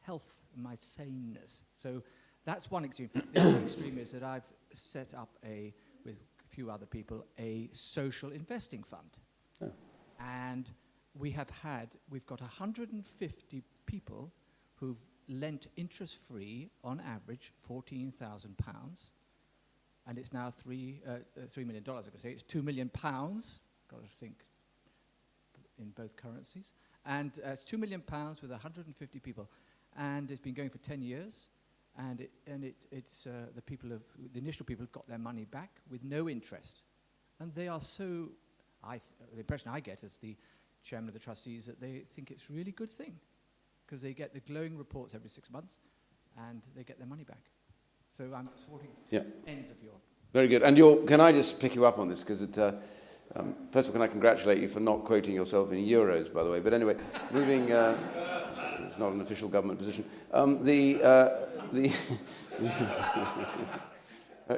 health and my saneness. So that's one extreme. The other extreme is that I've set up with a few other people, a social investing fund. Oh. And we've got 150 people who've lent interest-free, on average, £14,000, and it's now $3 million. I could say it's £2 million. Got to think in both currencies, and it's £2 million with 150 people, and it's been going for 10 years, and it's the initial people have got their money back with no interest, and they are so. The impression I get as the chairman of the trustees that they think it's a really good thing because they get the glowing reports every 6 months and they get their money back. So I'm supporting ends of your... Very good. And can I just pick you up on this? Because first of all, can I congratulate you for not quoting yourself in euros, by the way. But anyway, moving... it's not an official government position.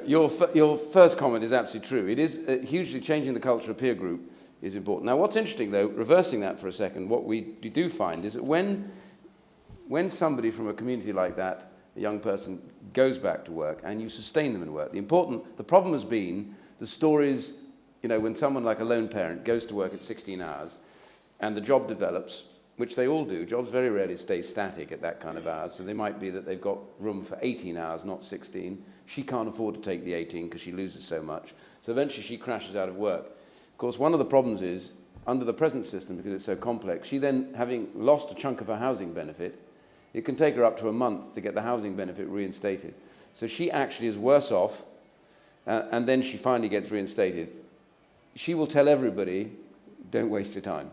Your first comment is absolutely true. It is hugely changing the culture of peer group is important. Now, what's interesting, though, reversing that for a second, what we do find is that when somebody from a community like that, a young person, goes back to work and you sustain them in work, the problem has been the stories, when someone like a lone parent goes to work at 16 hours and the job develops, which they all do. Jobs very rarely stay static at that kind of hours, so they might be that they've got room for 18 hours, not 16. She can't afford to take the 18 because she loses so much. So eventually she crashes out of work. Of course, one of the problems is, under the present system, because it's so complex, she then, having lost a chunk of her housing benefit, it can take her up to a month to get the housing benefit reinstated. So she actually is worse off, and then she finally gets reinstated. She will tell everybody, don't waste your time.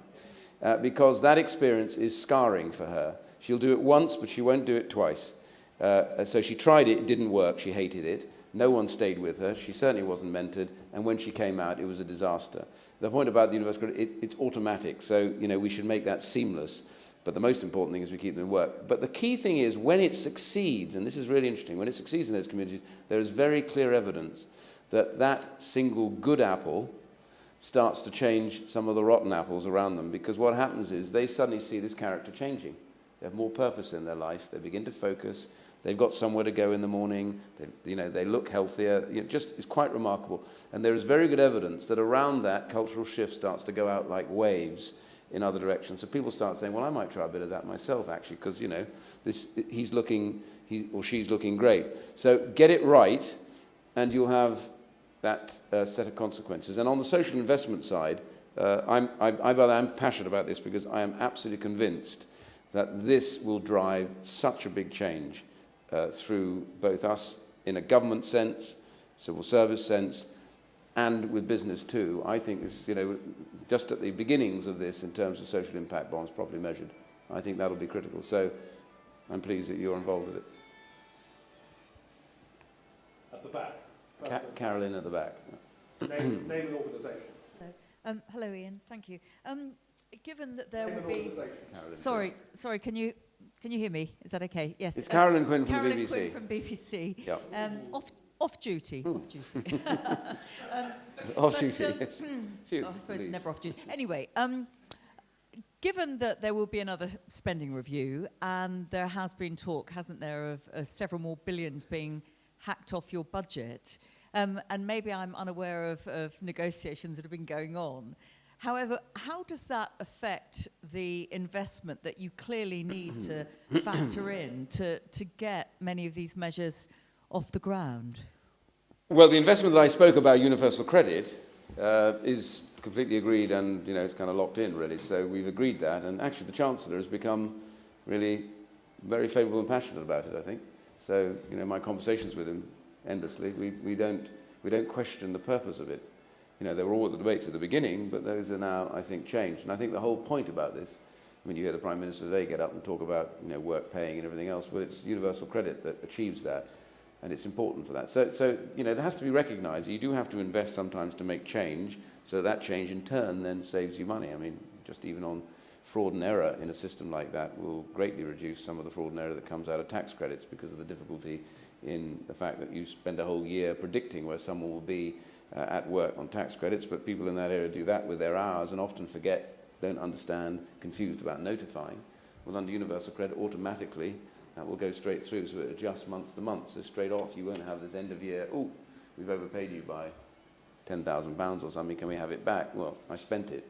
Because that experience is scarring for her. She'll do it once, but she won't do it twice. So she tried it didn't work, she hated it. No one stayed with her, she certainly wasn't mentored, and when she came out, it was a disaster. The point about the universal credit, it's automatic, so we should make that seamless. But the most important thing is we keep them in work. But the key thing is, when it succeeds, and this is really interesting, when it succeeds in those communities, there is very clear evidence that that single good apple starts to change some of the rotten apples around them, because what happens is they suddenly see this character changing. They have more purpose in their life. They begin to focus. They've got somewhere to go in the morning. They look healthier. It's quite remarkable. And there is very good evidence that around that, cultural shift starts to go out like waves in other directions. So people start saying, well, I might try a bit of that myself, actually, because, he or she's looking great. So get it right, and you'll have that set of consequences. And on the social investment side, I'm passionate about this because I am absolutely convinced that this will drive such a big change through both us in a government sense, civil service sense, and with business too. I think this, just at the beginnings of this in terms of social impact bonds properly measured. I think that'll be critical. So I'm pleased that you're involved with it. At the back. Carolyn at the back. Name and organisation. Hello, Iain. Thank you. Given that there will be... Sorry, can you hear me? Is that okay? Yes. It's Carolyn Quinn from Carolyn the BBC. Quinn from BBC. Yeah. Off duty. Off duty. Off duty, yes. I suppose never off duty. Anyway, given that there will be another spending review, and there has been talk, hasn't there, of several more billions being hacked off your budget. And maybe I'm unaware of negotiations that have been going on. However, how does that affect the investment that you clearly need to factor in to get many of these measures off the ground? Well, the investment that I spoke about, universal credit, is completely agreed, and it's kind of locked in, really. So we've agreed that, and actually the Chancellor has become really very favourable and passionate about it, I think. So my conversations with him endlessly, we don't question the purpose of it. There were all the debates at the beginning, but those are now, I think, changed. And I think the whole point about this, you hear the Prime Minister today get up and talk about work paying and everything else, but it's universal credit that achieves that, and it's important for that. So there has to be recognised that you do have to invest sometimes to make change, so that change in turn then saves you money. Just even on fraud and error in a system like that will greatly reduce some of the fraud and error that comes out of tax credits because of the difficulty in the fact that you spend a whole year predicting where someone will be at work on tax credits, but people in that area do that with their hours and often forget, don't understand, confused about notifying. Well, under universal credit, automatically, that will go straight through, so it adjusts month to month. So straight off, you won't have this end of year, oh, we've overpaid you by £10,000 or something, can we have it back? Well, I spent it.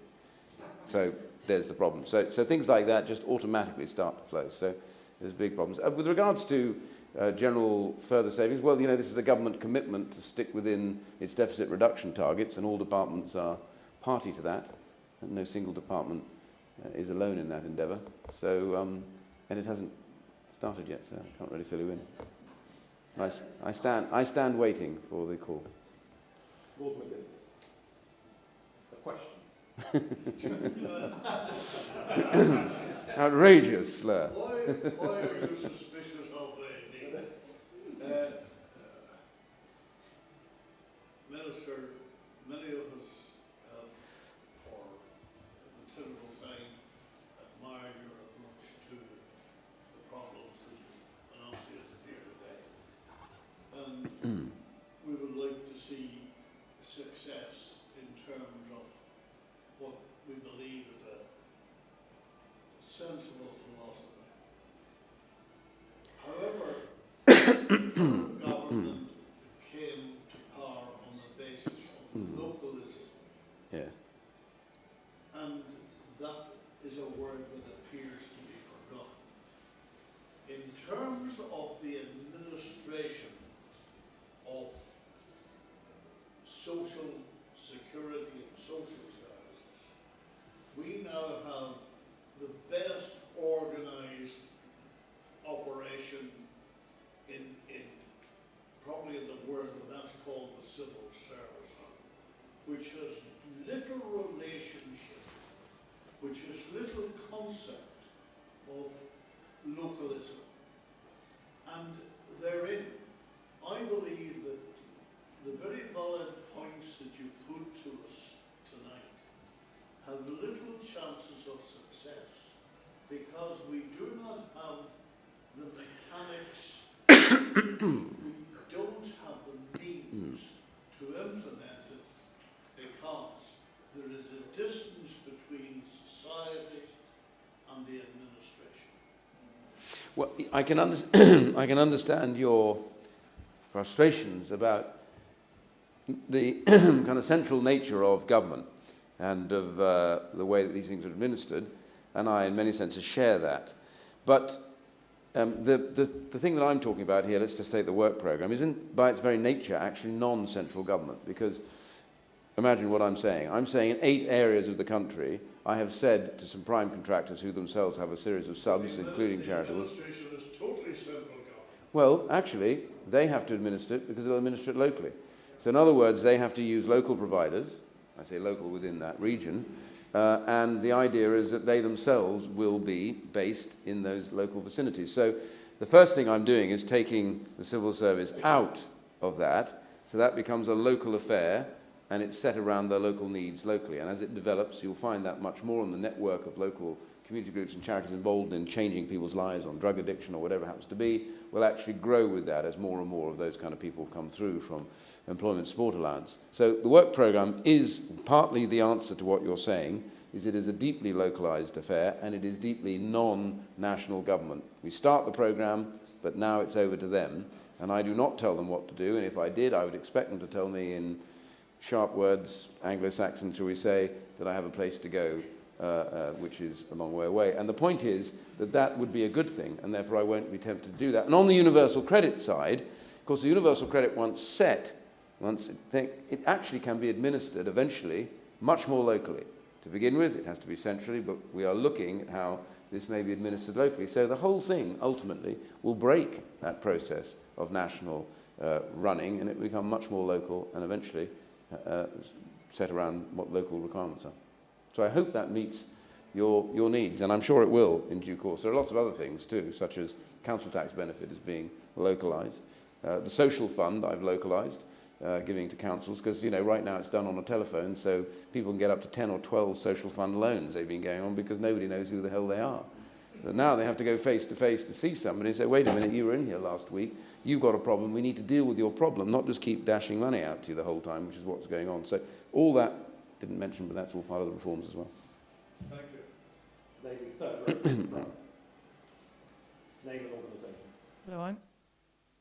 So there's the problem. So things like that just automatically start to flow. So there's big problems. With regards to general further savings, well, this is a government commitment to stick within its deficit reduction targets, and all departments are party to that. And no single department is alone in that endeavour. So, and it hasn't started yet, so I can't really fill you in. I stand waiting for the call. Lord Wiggins, a question. Outrageous slur. Why are you suspicious of me? Minister, many of us have, for a considerable time, admired your approach to the problems that you enunciated here today. And we would like to see success in terms of what we believe is a sensible philosophy. However, the government came to power on the basis of localism. Yeah. And that is a word that appears to be forgotten. In terms of the administration of social security and social services, we now have the best organized operation in probably is a word, but that's called the civil service, which has little relationship, which has little concept of localism. And therein, I believe that the very valid points that you put to us tonight have little chances of success because we do not have the mechanics, we don't have the means to implement it because there is a distance between society and the administration. Well, I can understand your frustrations about the kind of central nature of government and of the way that these things are administered, and I, in many senses, share that. But the thing that I'm talking about here, let's just take the work programme, isn't by its very nature actually non-central government, because imagine what I'm saying. I'm saying in 8 areas of the country, I have said to some prime contractors who themselves have a series of subs, including charitables. The administration is totally central government. Well, actually, they have to administer it because they'll administer it locally. So in other words, they have to use local providers, I say local within that region, and the idea is that they themselves will be based in those local vicinities. So the first thing I'm doing is taking the civil service out of that, so that becomes a local affair, and it's set around the local needs locally. And as it develops, you'll find that much more on the network of local community groups and charities involved in changing people's lives on drug addiction or whatever it happens to be, will actually grow with that as more and more of those kind of people come through from Employment Support Allowance. So the work programme is partly the answer to what you're saying, is it is a deeply localised affair and it is deeply non-national government. We start the programme but now it's over to them, and I do not tell them what to do, and if I did, I would expect them to tell me in sharp words, Anglo-Saxon, shall we say, that I have a place to go, which is a long way away. And the point is that that would be a good thing, and therefore I won't be tempted to do that. And on the universal credit side, of course, the universal credit it actually can be administered eventually much more locally. To begin with, it has to be centrally, but we are looking at how this may be administered locally. So the whole thing, ultimately, will break that process of national running, and it will become much more local and eventually set around what local requirements are. So I hope that meets your needs, and I'm sure it will in due course. There are lots of other things too, such as council tax benefit is being localised. The social fund I've localised, giving to councils, because right now it's done on a telephone, so people can get up to 10 or 12 social fund loans they've been going on because nobody knows who the hell they are. But now they have to go face to face to see somebody and say, wait a minute, you were in here last week, you've got a problem, we need to deal with your problem, not just keep dashing money out to you the whole time, which is what's going on. So all that, didn't mention, but that's all part of the reforms as well. Thank you. Lady third row. Name and organisation. Hello,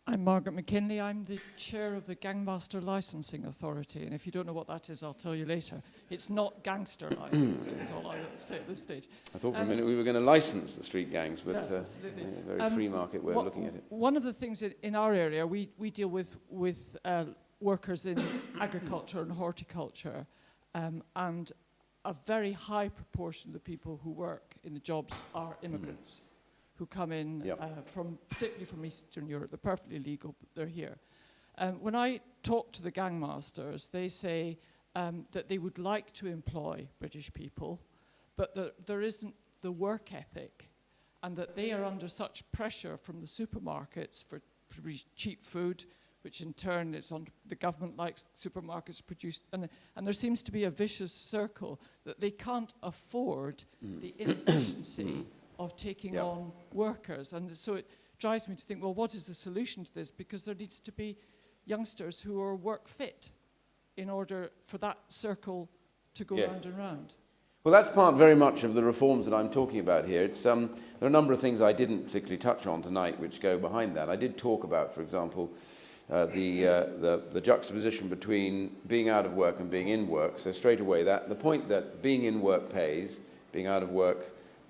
I'm Margaret McKinley. I'm the chair of the Gangmaster Licensing Authority, and if you don't know what that is, I'll tell you later. It's not gangster licensing, is all I will say at this stage. I thought for a minute we were going to license the street gangs, but yes, absolutely. A very free market way of looking at it. One of the things in our area, we deal with workers in agriculture and horticulture, and a very high proportion of the people who work in the jobs are immigrants. Who come in particularly from Eastern Europe. They're perfectly legal, but they're here. When I talk to the gangmasters, they say that they would like to employ British people, but that there isn't the work ethic, and that they are under such pressure from the supermarkets for cheap food, which in turn the government likes supermarkets produced, and there seems to be a vicious circle that they can't afford the inefficiency of taking on workers. And so it drives me to think, well, what is the solution to this? Because there needs to be youngsters who are work fit in order for that circle to go round and round. Well, that's part very much of the reforms that I'm talking about here. It's, there are a number of things I didn't particularly touch on tonight which go behind that. I did talk about, for example, the juxtaposition between being out of work and being in work. So straight away, the point that being in work pays, being out of work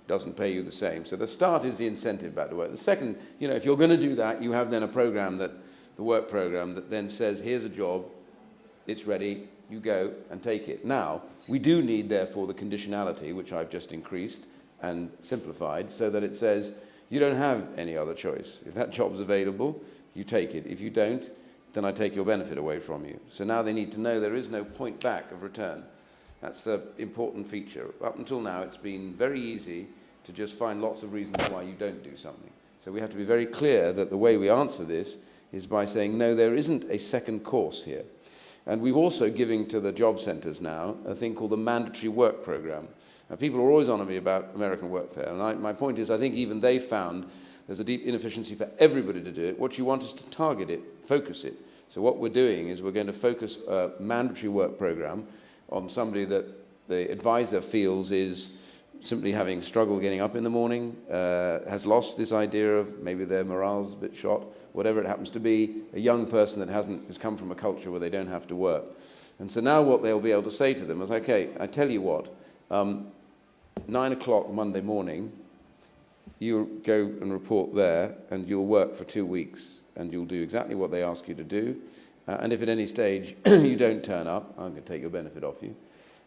doesn't pay you the same. So the start is the incentive back to work. The second, if you're going to do that, you have then a program the work program that then says, here's a job, it's ready, you go and take it. Now, we do need, therefore, the conditionality, which I've just increased and simplified, so that it says, you don't have any other choice. If that job's available, you take it. If you don't, then I take your benefit away from you. So now they need to know there is no point back of return. That's the important feature. Up until now, it's been very easy to just find lots of reasons why you don't do something. So we have to be very clear that the way we answer this is by saying, no, there isn't a second course here. And we've also given to the job centres now a thing called the mandatory work programme. Now, people are always on me about American workfare, and my point is I think even they found there's a deep inefficiency for everybody to do it. What you want is to target it, focus it. So what we're doing is we're going to focus a mandatory work programme on somebody that the advisor feels is simply having struggle getting up in the morning, has lost this idea of maybe their morale's a bit shot, whatever it happens to be, a young person that has come from a culture where they don't have to work. And so now what they'll be able to say to them is, okay, I tell you what, 9 o'clock Monday morning, you'll go and report there, and you'll work for 2 weeks, and you'll do exactly what they ask you to do. And if at any stage you don't turn up, I'm going to take your benefit off you.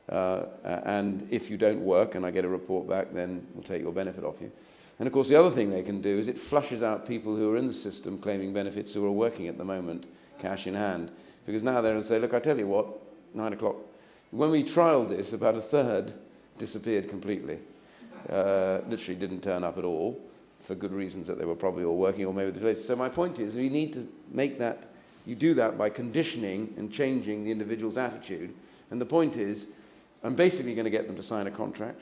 And if you don't work and I get a report back, then we'll take your benefit off you. And of course, the other thing they can do is it flushes out people who are in the system claiming benefits who are working at the moment, cash in hand. Because now they're going to say, look, I tell you what, 9 o'clock. When we trialled this, about a third disappeared completely. Literally didn't turn up at all for good reasons that they were probably all working or maybe the So my point is we need to make that, you do that by conditioning and changing the individual's attitude. And the point is, I'm basically going to get them to sign a contract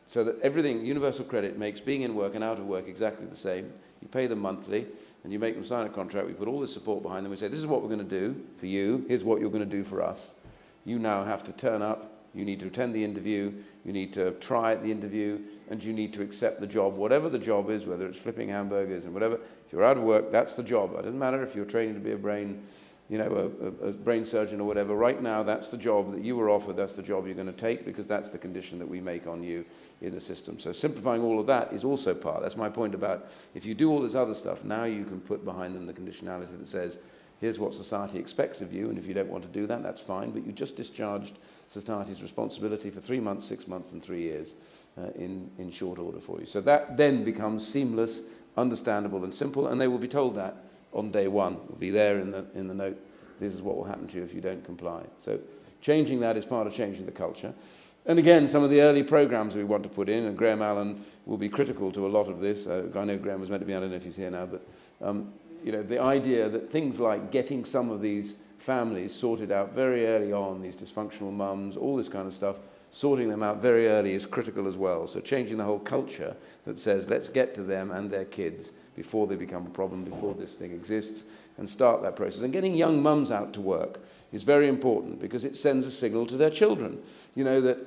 so that everything, universal credit makes being in work and out of work exactly the same. You pay them monthly and you make them sign a contract. We put all this support behind them. We say, this is what we're going to do for you. Here's what you're going to do for us. You now have to turn up. You need to attend the interview, you need to try at the interview, and you need to accept the job, whatever the job is, whether it's flipping hamburgers and whatever. If you're out of work, that's the job. It doesn't matter if you're training to be a brain, a brain surgeon or whatever. Right now, that's the job that you were offered, that's the job you're going to take, because that's the condition that we make on you in the system. So simplifying all of that is also part. That's my point about if you do all this other stuff, now you can put behind them the conditionality that says, here's what society expects of you, and if you don't want to do that, that's fine, but you just discharged society's responsibility for 3 months, 6 months, and 3 years in short order for you. So that then becomes seamless, understandable, and simple, and they will be told that on day one. It will be there in the note. This is what will happen to you if you don't comply. So changing that is part of changing the culture. And again, some of the early programs we want to put in, and Graham Allen will be critical to a lot of this. I know Graham was meant to be, I don't know if he's here now, but the idea that things like getting some of these families sorted out very early on, these dysfunctional mums, all this kind of stuff, sorting them out very early is critical as well. So changing the whole culture that says, let's get to them and their kids before they become a problem, before this thing exists, and start that process. And getting young mums out to work is very important because it sends a signal to their children. That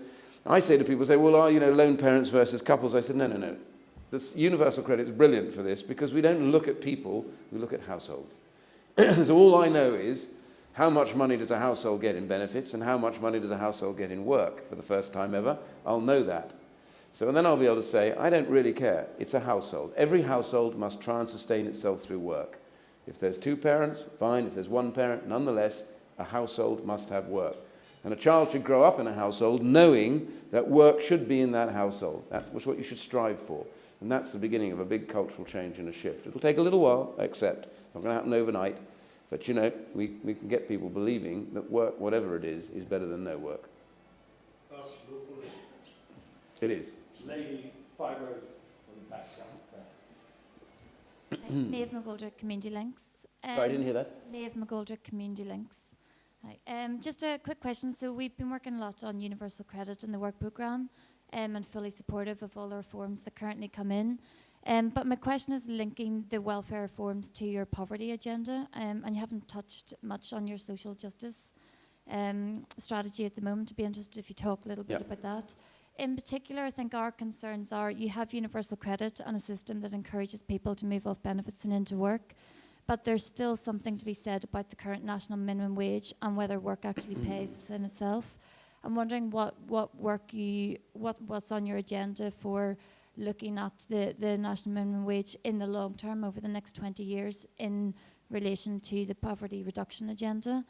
I say to people, well, lone parents versus couples. I said, no. This universal credit is brilliant for this because we don't look at people, we look at households. So all I know is how much money does a household get in benefits and how much money does a household get in work for the first time ever. I'll know that. So then I'll be able to say, I don't really care. It's a household. Every household must try and sustain itself through work. If there's 2 parents, fine. If there's 1 parent, nonetheless, a household must have work. And a child should grow up in a household knowing that work should be in that household. That's what you should strive for. And that's the beginning of a big cultural change and a shift. It'll take a little while, I accept. It's not going to happen overnight. But, we can get people believing that work, whatever it is better than no work. That's localism. It is. Lady, 5 rows on the back there. Maeve McGoldrick, Community Links. Sorry, I didn't hear that. Maeve McGoldrick, Community Links. Hi. Just a quick question. So we've been working a lot on universal credit in the work programme and fully supportive of all the reforms that currently come in. But my question is linking the welfare reforms to your poverty agenda, and you haven't touched much on your social justice strategy at the moment. I'd be interested if you talk a little bit about that. In particular, I think our concerns are you have universal credit and a system that encourages people to move off benefits and into work, but there's still something to be said about the current national minimum wage and whether work actually pays within itself. I'm wondering what's on your agenda for looking at the national minimum wage in the long term over the next 20 years in relation to the poverty reduction agenda.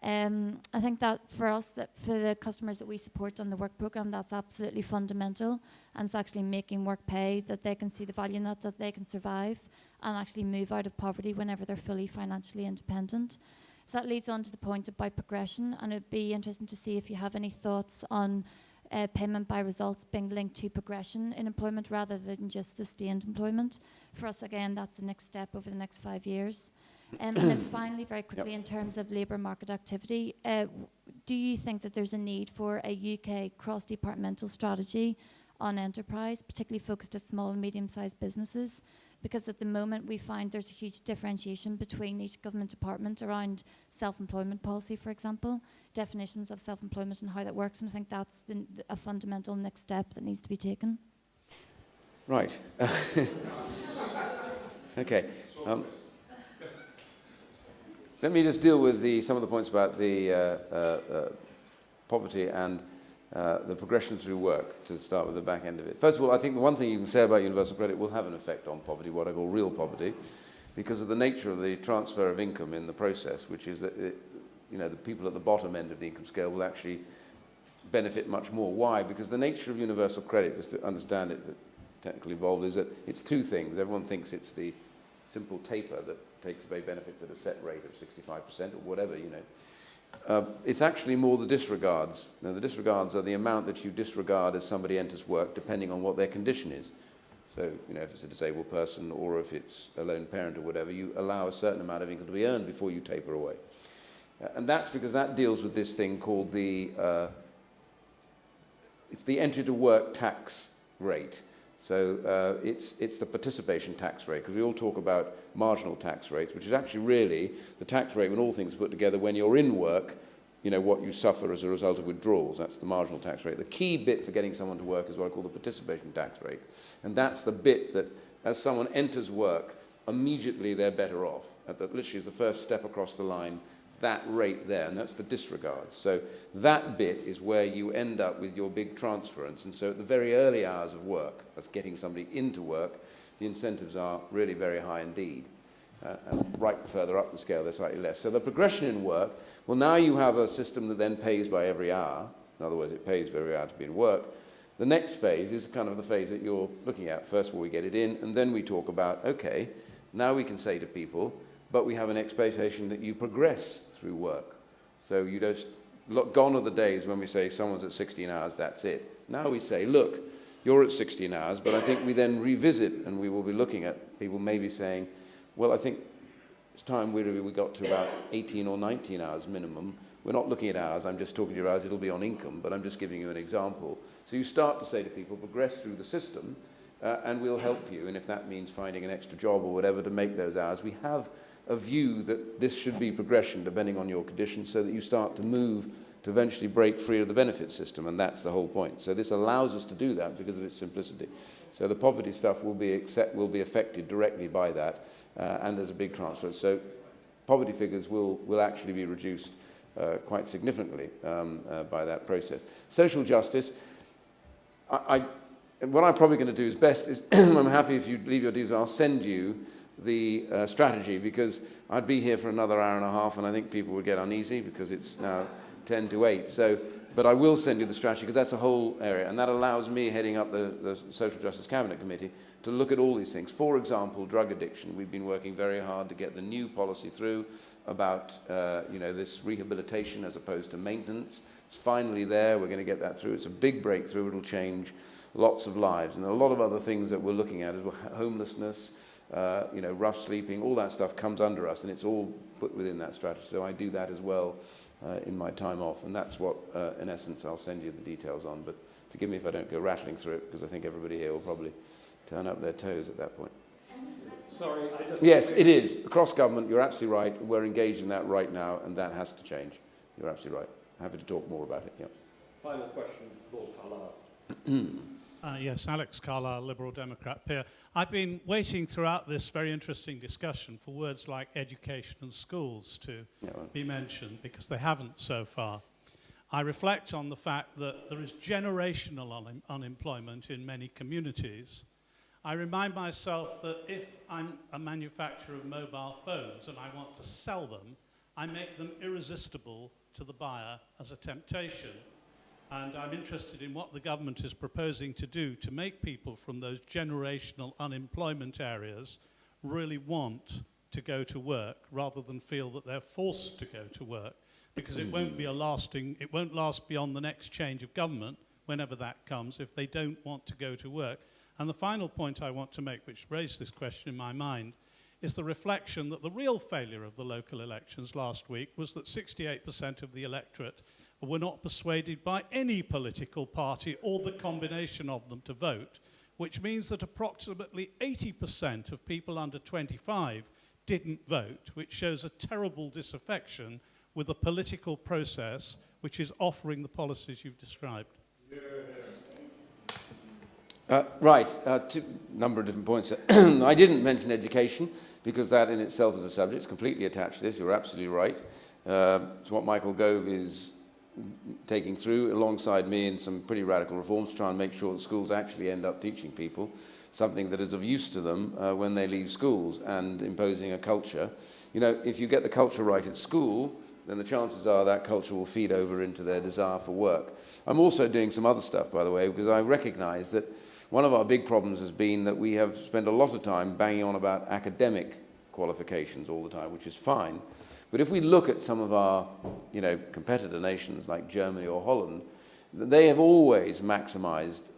I think that for us, that for the customers that we support on the work programme, that's absolutely fundamental, and it's actually making work pay, that they can see the value in that they can survive and actually move out of poverty whenever they're fully financially independent. So that leads on to the point about progression, and it'd be interesting to see if you have any thoughts on payment by results being linked to progression in employment rather than just sustained employment. For us, again, that's the next step over the next 5 years. And then finally, very quickly, in terms of labour market activity, do you think that there's a need for a UK cross-departmental strategy on enterprise, particularly focused at small and medium-sized businesses? Because at the moment we find there's a huge differentiation between each government department around self-employment policy, for example, definitions of self-employment and how that works, and I think that's a fundamental next step that needs to be taken. Right. Okay. Let me just deal with some of the points about the poverty and the progression through work, to start with the back end of it. First of all, I think the one thing you can say about universal credit will have an effect on poverty, what I call real poverty, because of the nature of the transfer of income in the process, which is that the people at the bottom end of the income scale will actually benefit much more. Why? Because the nature of universal credit, just to understand it, technically involved, is that it's 2 things. Everyone thinks it's the simple taper that takes away benefits at a set rate of 65% or whatever, It's actually more the disregards. Now, the disregards are the amount that you disregard as somebody enters work depending on what their condition is. So, if it's a disabled person or if it's a lone parent or whatever, you allow a certain amount of income to be earned before you taper away. And that's because that deals with this thing called it's the entry to work tax rate. So it's the participation tax rate, because we all talk about marginal tax rates, which is actually really the tax rate when all things are put together when you're in work what you suffer as a result of withdrawals. That's the marginal tax rate. The key bit for getting someone to work is what I call the participation tax rate. And that's the bit that, as someone enters work, immediately they're better off. Literally is the first step across the line, that rate there, and that's the disregard. So that bit is where you end up with your big transference. And so at the very early hours of work, that's getting somebody into work, the incentives are really very high indeed. And right further up the scale, they're slightly less. So the progression in work, well, now you have a system that then pays by every hour. In other words, it pays by every hour to be in work. The next phase is kind of the phase that you're looking at. First of all, we get it in, and then we talk about, okay, now we can say to people, but we have an expectation that you progress through work. So you don't, gone are the days when we say someone's at 16 hours, that's it. Now we say, look, you're at 16 hours, but I think we then revisit, and we will be looking at people maybe saying, well, I think it's time we got to about 18 or 19 hours minimum. We're not looking at hours, I'm just talking to your hours, it'll be on income, but I'm just giving you an example. So you start to say to people, progress through the system, and we'll help you, and if that means finding an extra job or whatever to make those hours, we have a view that this should be progression depending on your conditions, so that you start to move to eventually break free of the benefit system, and that's the whole point. So this allows us to do that because of its simplicity. So the poverty stuff will be affected directly by that, and there's a big transfer. So poverty figures will actually be reduced quite significantly by that process. Social justice, what I'm probably going to do is best is, I'm happy if you leave your details, I'll send you the strategy, because I'd be here for another hour and a half, and I think people would get uneasy because it's now 10 to 8. So, but I will send you the strategy, because that's a whole area, and that allows me, heading up the Social Justice Cabinet Committee, to look at all these things. For example, drug addiction. We've been working very hard to get the new policy through about this rehabilitation as opposed to maintenance. It's finally there. We're going to get that through. It's a big breakthrough. It'll change lots of lives, and a lot of other things that we're looking at as well. Homelessness, rough sleeping, all that stuff comes under us, and it's all put within that strategy. So I do that as well in my time off, and that's what, in essence, I'll send you the details on. But forgive me if I don't go rattling through it, because I think everybody here will probably turn up their toes at that point. Sorry, Yes, it is. Across government, you're absolutely right. We're engaged in that right now, and that has to change. You're absolutely right. Happy to talk more about it. Yeah. Final question, Lord Carlisle. Yes, Alex Carlisle, Liberal Democrat peer. I've been waiting throughout this very interesting discussion for words like education and schools to be mentioned, because they haven't so far. I reflect on the fact that there is generational unemployment in many communities. I remind myself that if I'm a manufacturer of mobile phones and I want to sell them, I make them irresistible to the buyer as a temptation. And I'm interested in what the government is proposing to do to make people from those generational unemployment areas really want to go to work, rather than feel that they're forced to go to work, because it won't last beyond the next change of government, whenever that comes, if they don't want to go to work. And the final point I want to make, which raised this question in my mind, is the reflection that the real failure of the local elections last week was that 68% of the electorate were not persuaded by any political party or the combination of them to vote, which means that approximately 80% of people under 25 didn't vote, which shows a terrible disaffection with the political process which is offering the policies you've described. Right, number of different points. I didn't mention education, because that in itself is a subject. It's completely attached to this. You're absolutely right. It's what Michael Gove is taking through alongside me in some pretty radical reforms to try and make sure that schools actually end up teaching people something that is of use to them when they leave schools, and imposing a culture. If you get the culture right at school, then the chances are that culture will feed over into their desire for work. I'm also doing some other stuff, by the way, because I recognize that one of our big problems has been that we have spent a lot of time banging on about academic qualifications all the time, which is fine. But if we look at some of our, competitor nations like Germany or Holland, they have always maximized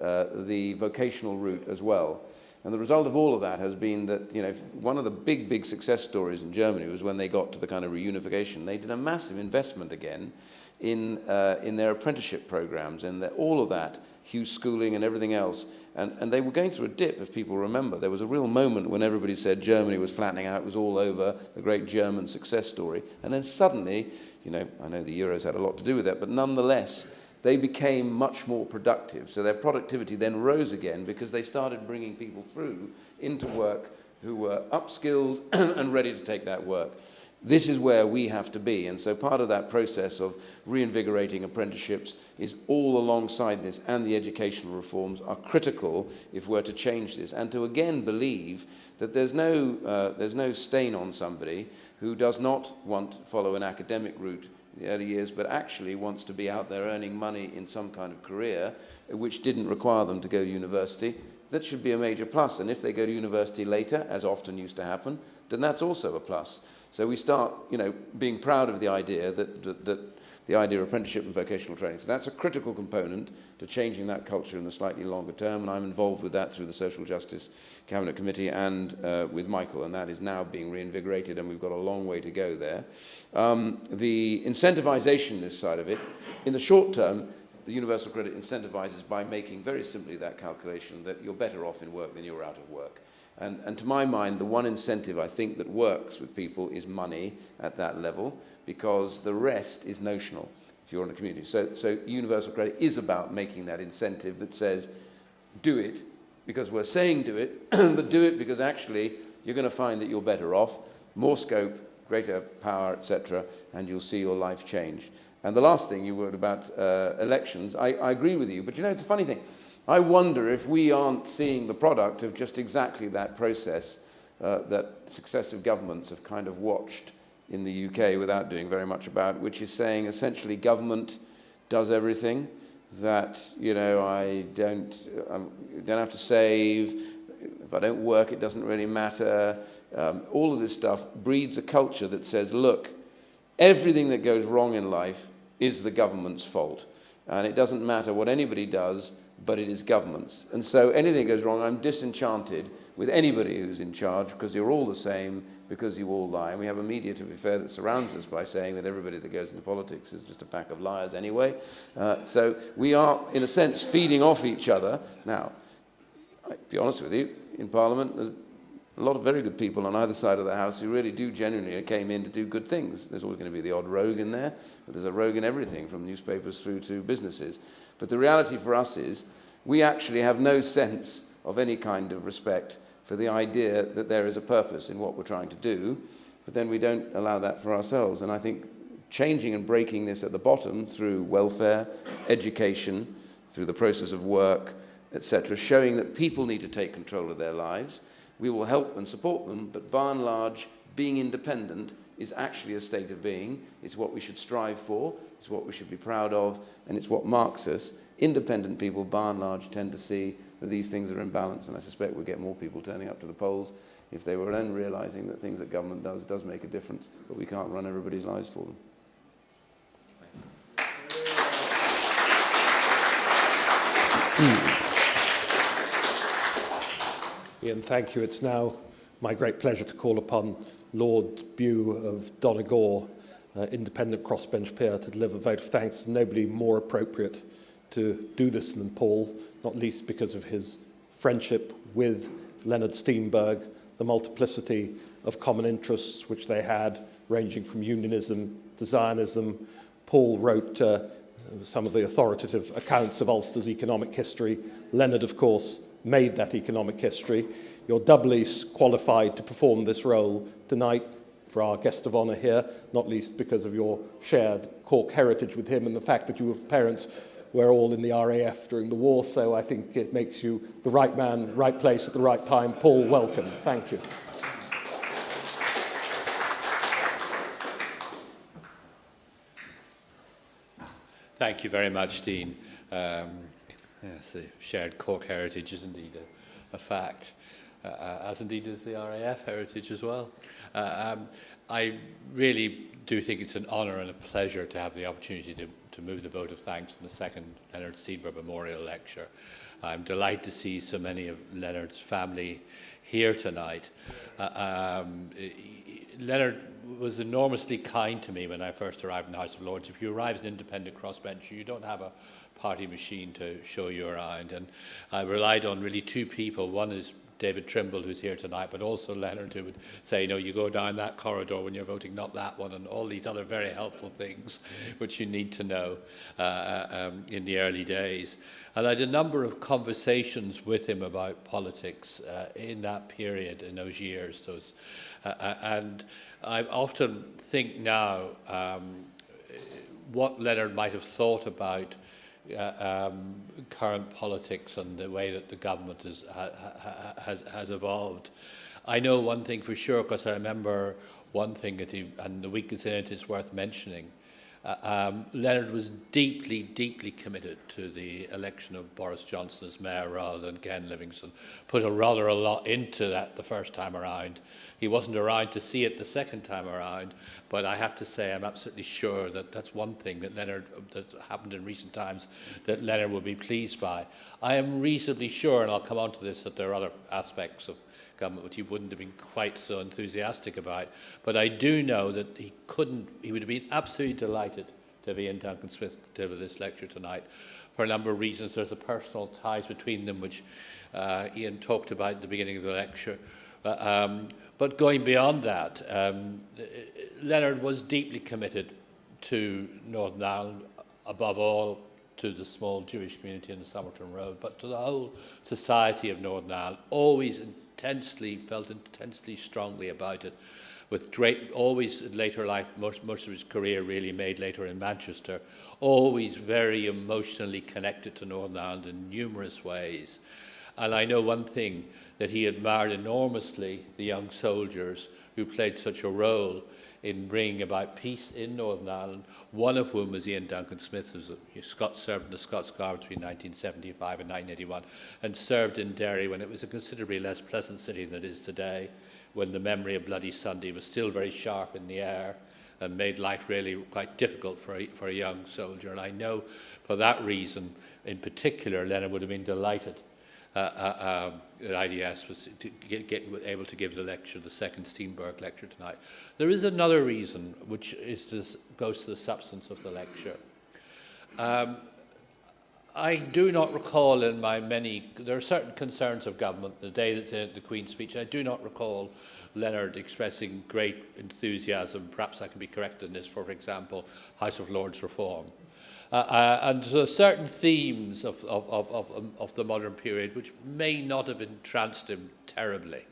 the vocational route as well. And the result of all of that has been that, one of the big success stories in Germany was when they got to the kind of reunification. They did a massive investment again in their apprenticeship programs, and all of that, Hughes schooling and everything else. And they were going through a dip, if people remember. There was a real moment when everybody said Germany was flattening out, it was all over, the great German success story. And then suddenly, you know, I know the Euros had a lot to do with that, but nonetheless, they became much more productive. So their productivity then rose again because they started bringing people through into work who were upskilled and ready to take that work. This is where we have to be. And so part of that process of reinvigorating apprenticeships is all alongside this, and the educational reforms are critical if we're to change this. And to again believe that there's no stain on somebody who does not want to follow an academic route in the early years, but actually wants to be out there earning money in some kind of career which didn't require them to go to university. That should be a major plus. And if they go to university later, as often used to happen, then that's also a plus. So we start, you know, being proud of the idea that the idea of apprenticeship and vocational training. So that's a critical component to changing that culture in the slightly longer term, and I'm involved with that through the Social Justice Cabinet Committee and with Michael, and that is now being reinvigorated, and we've got a long way to go there. The incentivisation, this side of it, in the short term, the universal credit incentivises by making very simply that calculation that you're better off in work than you're out of work. And to my mind, the one incentive I think that works with people is money at that level, because the rest is notional if you're in a community. So universal credit is about making that incentive that says, do it, because we're saying do it, but do it because actually you're going to find that you're better off, more scope, greater power, etc., and you'll see your life change. And the last thing you were about elections, I agree with you, but you know, it's a funny thing. I wonder if we aren't seeing the product of just exactly that process that successive governments have kind of watched in the UK without doing very much about, which is saying essentially government does everything, that, you know, I don't have to save, if I don't work it doesn't really matter. All of this stuff breeds a culture that says, look, everything that goes wrong in life is the government's fault, and it doesn't matter what anybody does, but it is government's. And so anything that goes wrong, I'm disenchanted with anybody who's in charge, because you're all the same, because you all lie. And we have a media, to be fair, that surrounds us by saying that everybody that goes into politics is just a pack of liars anyway. So we are, in a sense, feeding off each other. Now, I'll be honest with you, in Parliament, there's a lot of very good people on either side of the House who really do genuinely came in to do good things. There's always going to be the odd rogue in there, but there's a rogue in everything, from newspapers through to businesses. But the reality for us is we actually have no sense of any kind of respect for the idea that there is a purpose in what we're trying to do, but then we don't allow that for ourselves. And I think changing and breaking this at the bottom through welfare, education, through the process of work, etc., showing that people need to take control of their lives, we will help and support them, but by and large, being independent is actually a state of being. It's what we should strive for, it's what we should be proud of, and it's what marks us. Independent people, by and large, tend to see that these things are in balance, and I suspect we'll get more people turning up to the polls if they were then realising that things that government does make a difference, but we can't run everybody's lives for them. Iain, thank you. It's now my great pleasure to call upon Lord Bew of Donegal, independent crossbench peer, to deliver a vote of thanks. Nobody more appropriate to do this than Paul, not least because of his friendship with Leonard Steinberg, the multiplicity of common interests which they had, ranging from unionism to Zionism. Paul wrote some of the authoritative accounts of Ulster's economic history. Leonard, of course, made that economic history. You're doubly qualified to perform this role tonight for our guest of honour here, not least because of your shared Cork heritage with him and the fact that your parents were all in the RAF during the war, so I think it makes you the right man, right place at the right time. Paul, welcome. Thank you. Thank you very much, Dean. Yes, the shared Cork heritage is indeed a fact. as indeed is the RAF heritage as well. I really do think it's an honour and a pleasure to have the opportunity to move the vote of thanks in the second Leonard Steinberg Memorial Lecture. I'm delighted to see so many of Leonard's family here tonight. Leonard was enormously kind to me when I first arrived in the House of Lords. If you arrive as an independent crossbencher, you don't have a party machine to show you around. And I relied on really two people. One is David Trimble, who's here tonight, but also Leonard, who would say, no, you go down that corridor when you're voting, not that one, and all these other very helpful things which you need to know in the early days. And I had a number of conversations with him about politics in that period, in those years. And I often think now what Leonard might have thought about current politics and the way that the government has evolved. I know one thing for sure, because I remember one thing that and the weakness in it is worth mentioning. Leonard was deeply, deeply committed to the election of Boris Johnson as mayor rather than Ken Livingstone. Put a lot into that the first time around. He wasn't around to see it the second time around, but I have to say I'm absolutely sure that that's one thing that happened in recent times that Leonard will be pleased by. I am reasonably sure, and I'll come on to this, that there are other aspects of government which he wouldn't have been quite so enthusiastic about, but I do know that he would have been absolutely delighted to have Iain Duncan Smith deliver this lecture tonight for a number of reasons. There's the personal ties between them, which Iain talked about at the beginning of the lecture. But going beyond that, Leonard was deeply committed to Northern Ireland, above all to the small Jewish community in the Somerton Road, but to the whole society of Northern Ireland, felt intensely strongly about it, always in later life, most of his career really made later in Manchester, always very emotionally connected to Northern Ireland in numerous ways. And I know one thing, that he admired enormously the young soldiers who played such a role in bringing about peace in Northern Ireland, one of whom was Iain Duncan Smith, who served in the Scots Guard between 1975 and 1981, and served in Derry when it was a considerably less pleasant city than it is today, when the memory of Bloody Sunday was still very sharp in the air and made life really quite difficult for a young soldier. And I know for that reason, in particular, Leonard would have been delighted that IDS was able to give the lecture, the second Steinberg lecture tonight. There is another reason, which goes to the substance of the lecture. I do not recall in there are certain concerns of government, the day that's in the Queen's speech, I do not recall Leonard expressing great enthusiasm, perhaps I can be corrected in this, for example, House of Lords reform. And so certain themes of the modern period which may not have entranced him terribly.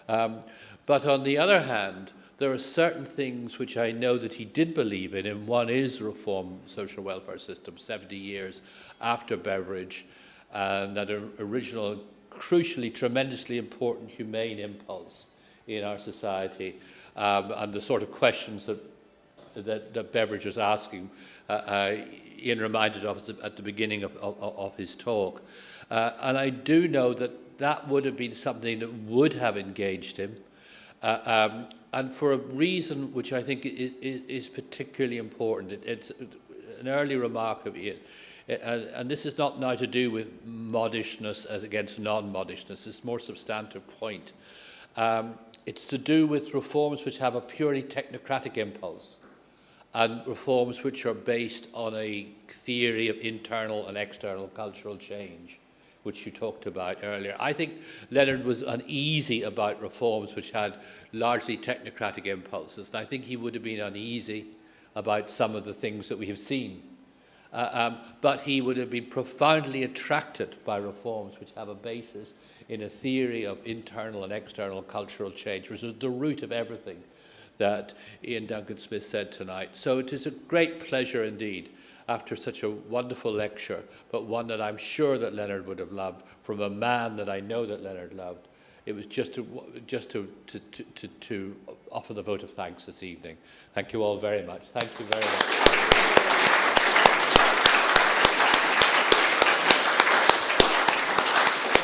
But on the other hand, there are certain things which I know that he did believe in, and one is reform social welfare system 70 years after Beveridge, and that original, crucially, tremendously important humane impulse in our society, and the sort of questions that Beveridge was asking, Iain reminded of at the beginning of his talk. And I do know that would have been something that would have engaged him, and for a reason which I think is particularly important. It's an early remark of Iain, and this is not now to do with modishness as against non-modishness, it's a more substantive point. It's to do with reforms which have a purely technocratic impulse, and reforms which are based on a theory of internal and external cultural change, which you talked about earlier. I think Leonard was uneasy about reforms which had largely technocratic impulses, and I think he would have been uneasy about some of the things that we have seen. But he would have been profoundly attracted by reforms which have a basis in a theory of internal and external cultural change, which is the root of everything that Iain Duncan Smith said tonight. So it is a great pleasure indeed, after such a wonderful lecture, but one that I'm sure that Leonard would have loved, from a man that I know that Leonard loved. It was just to offer the vote of thanks this evening. Thank you all very much. Thank you very much.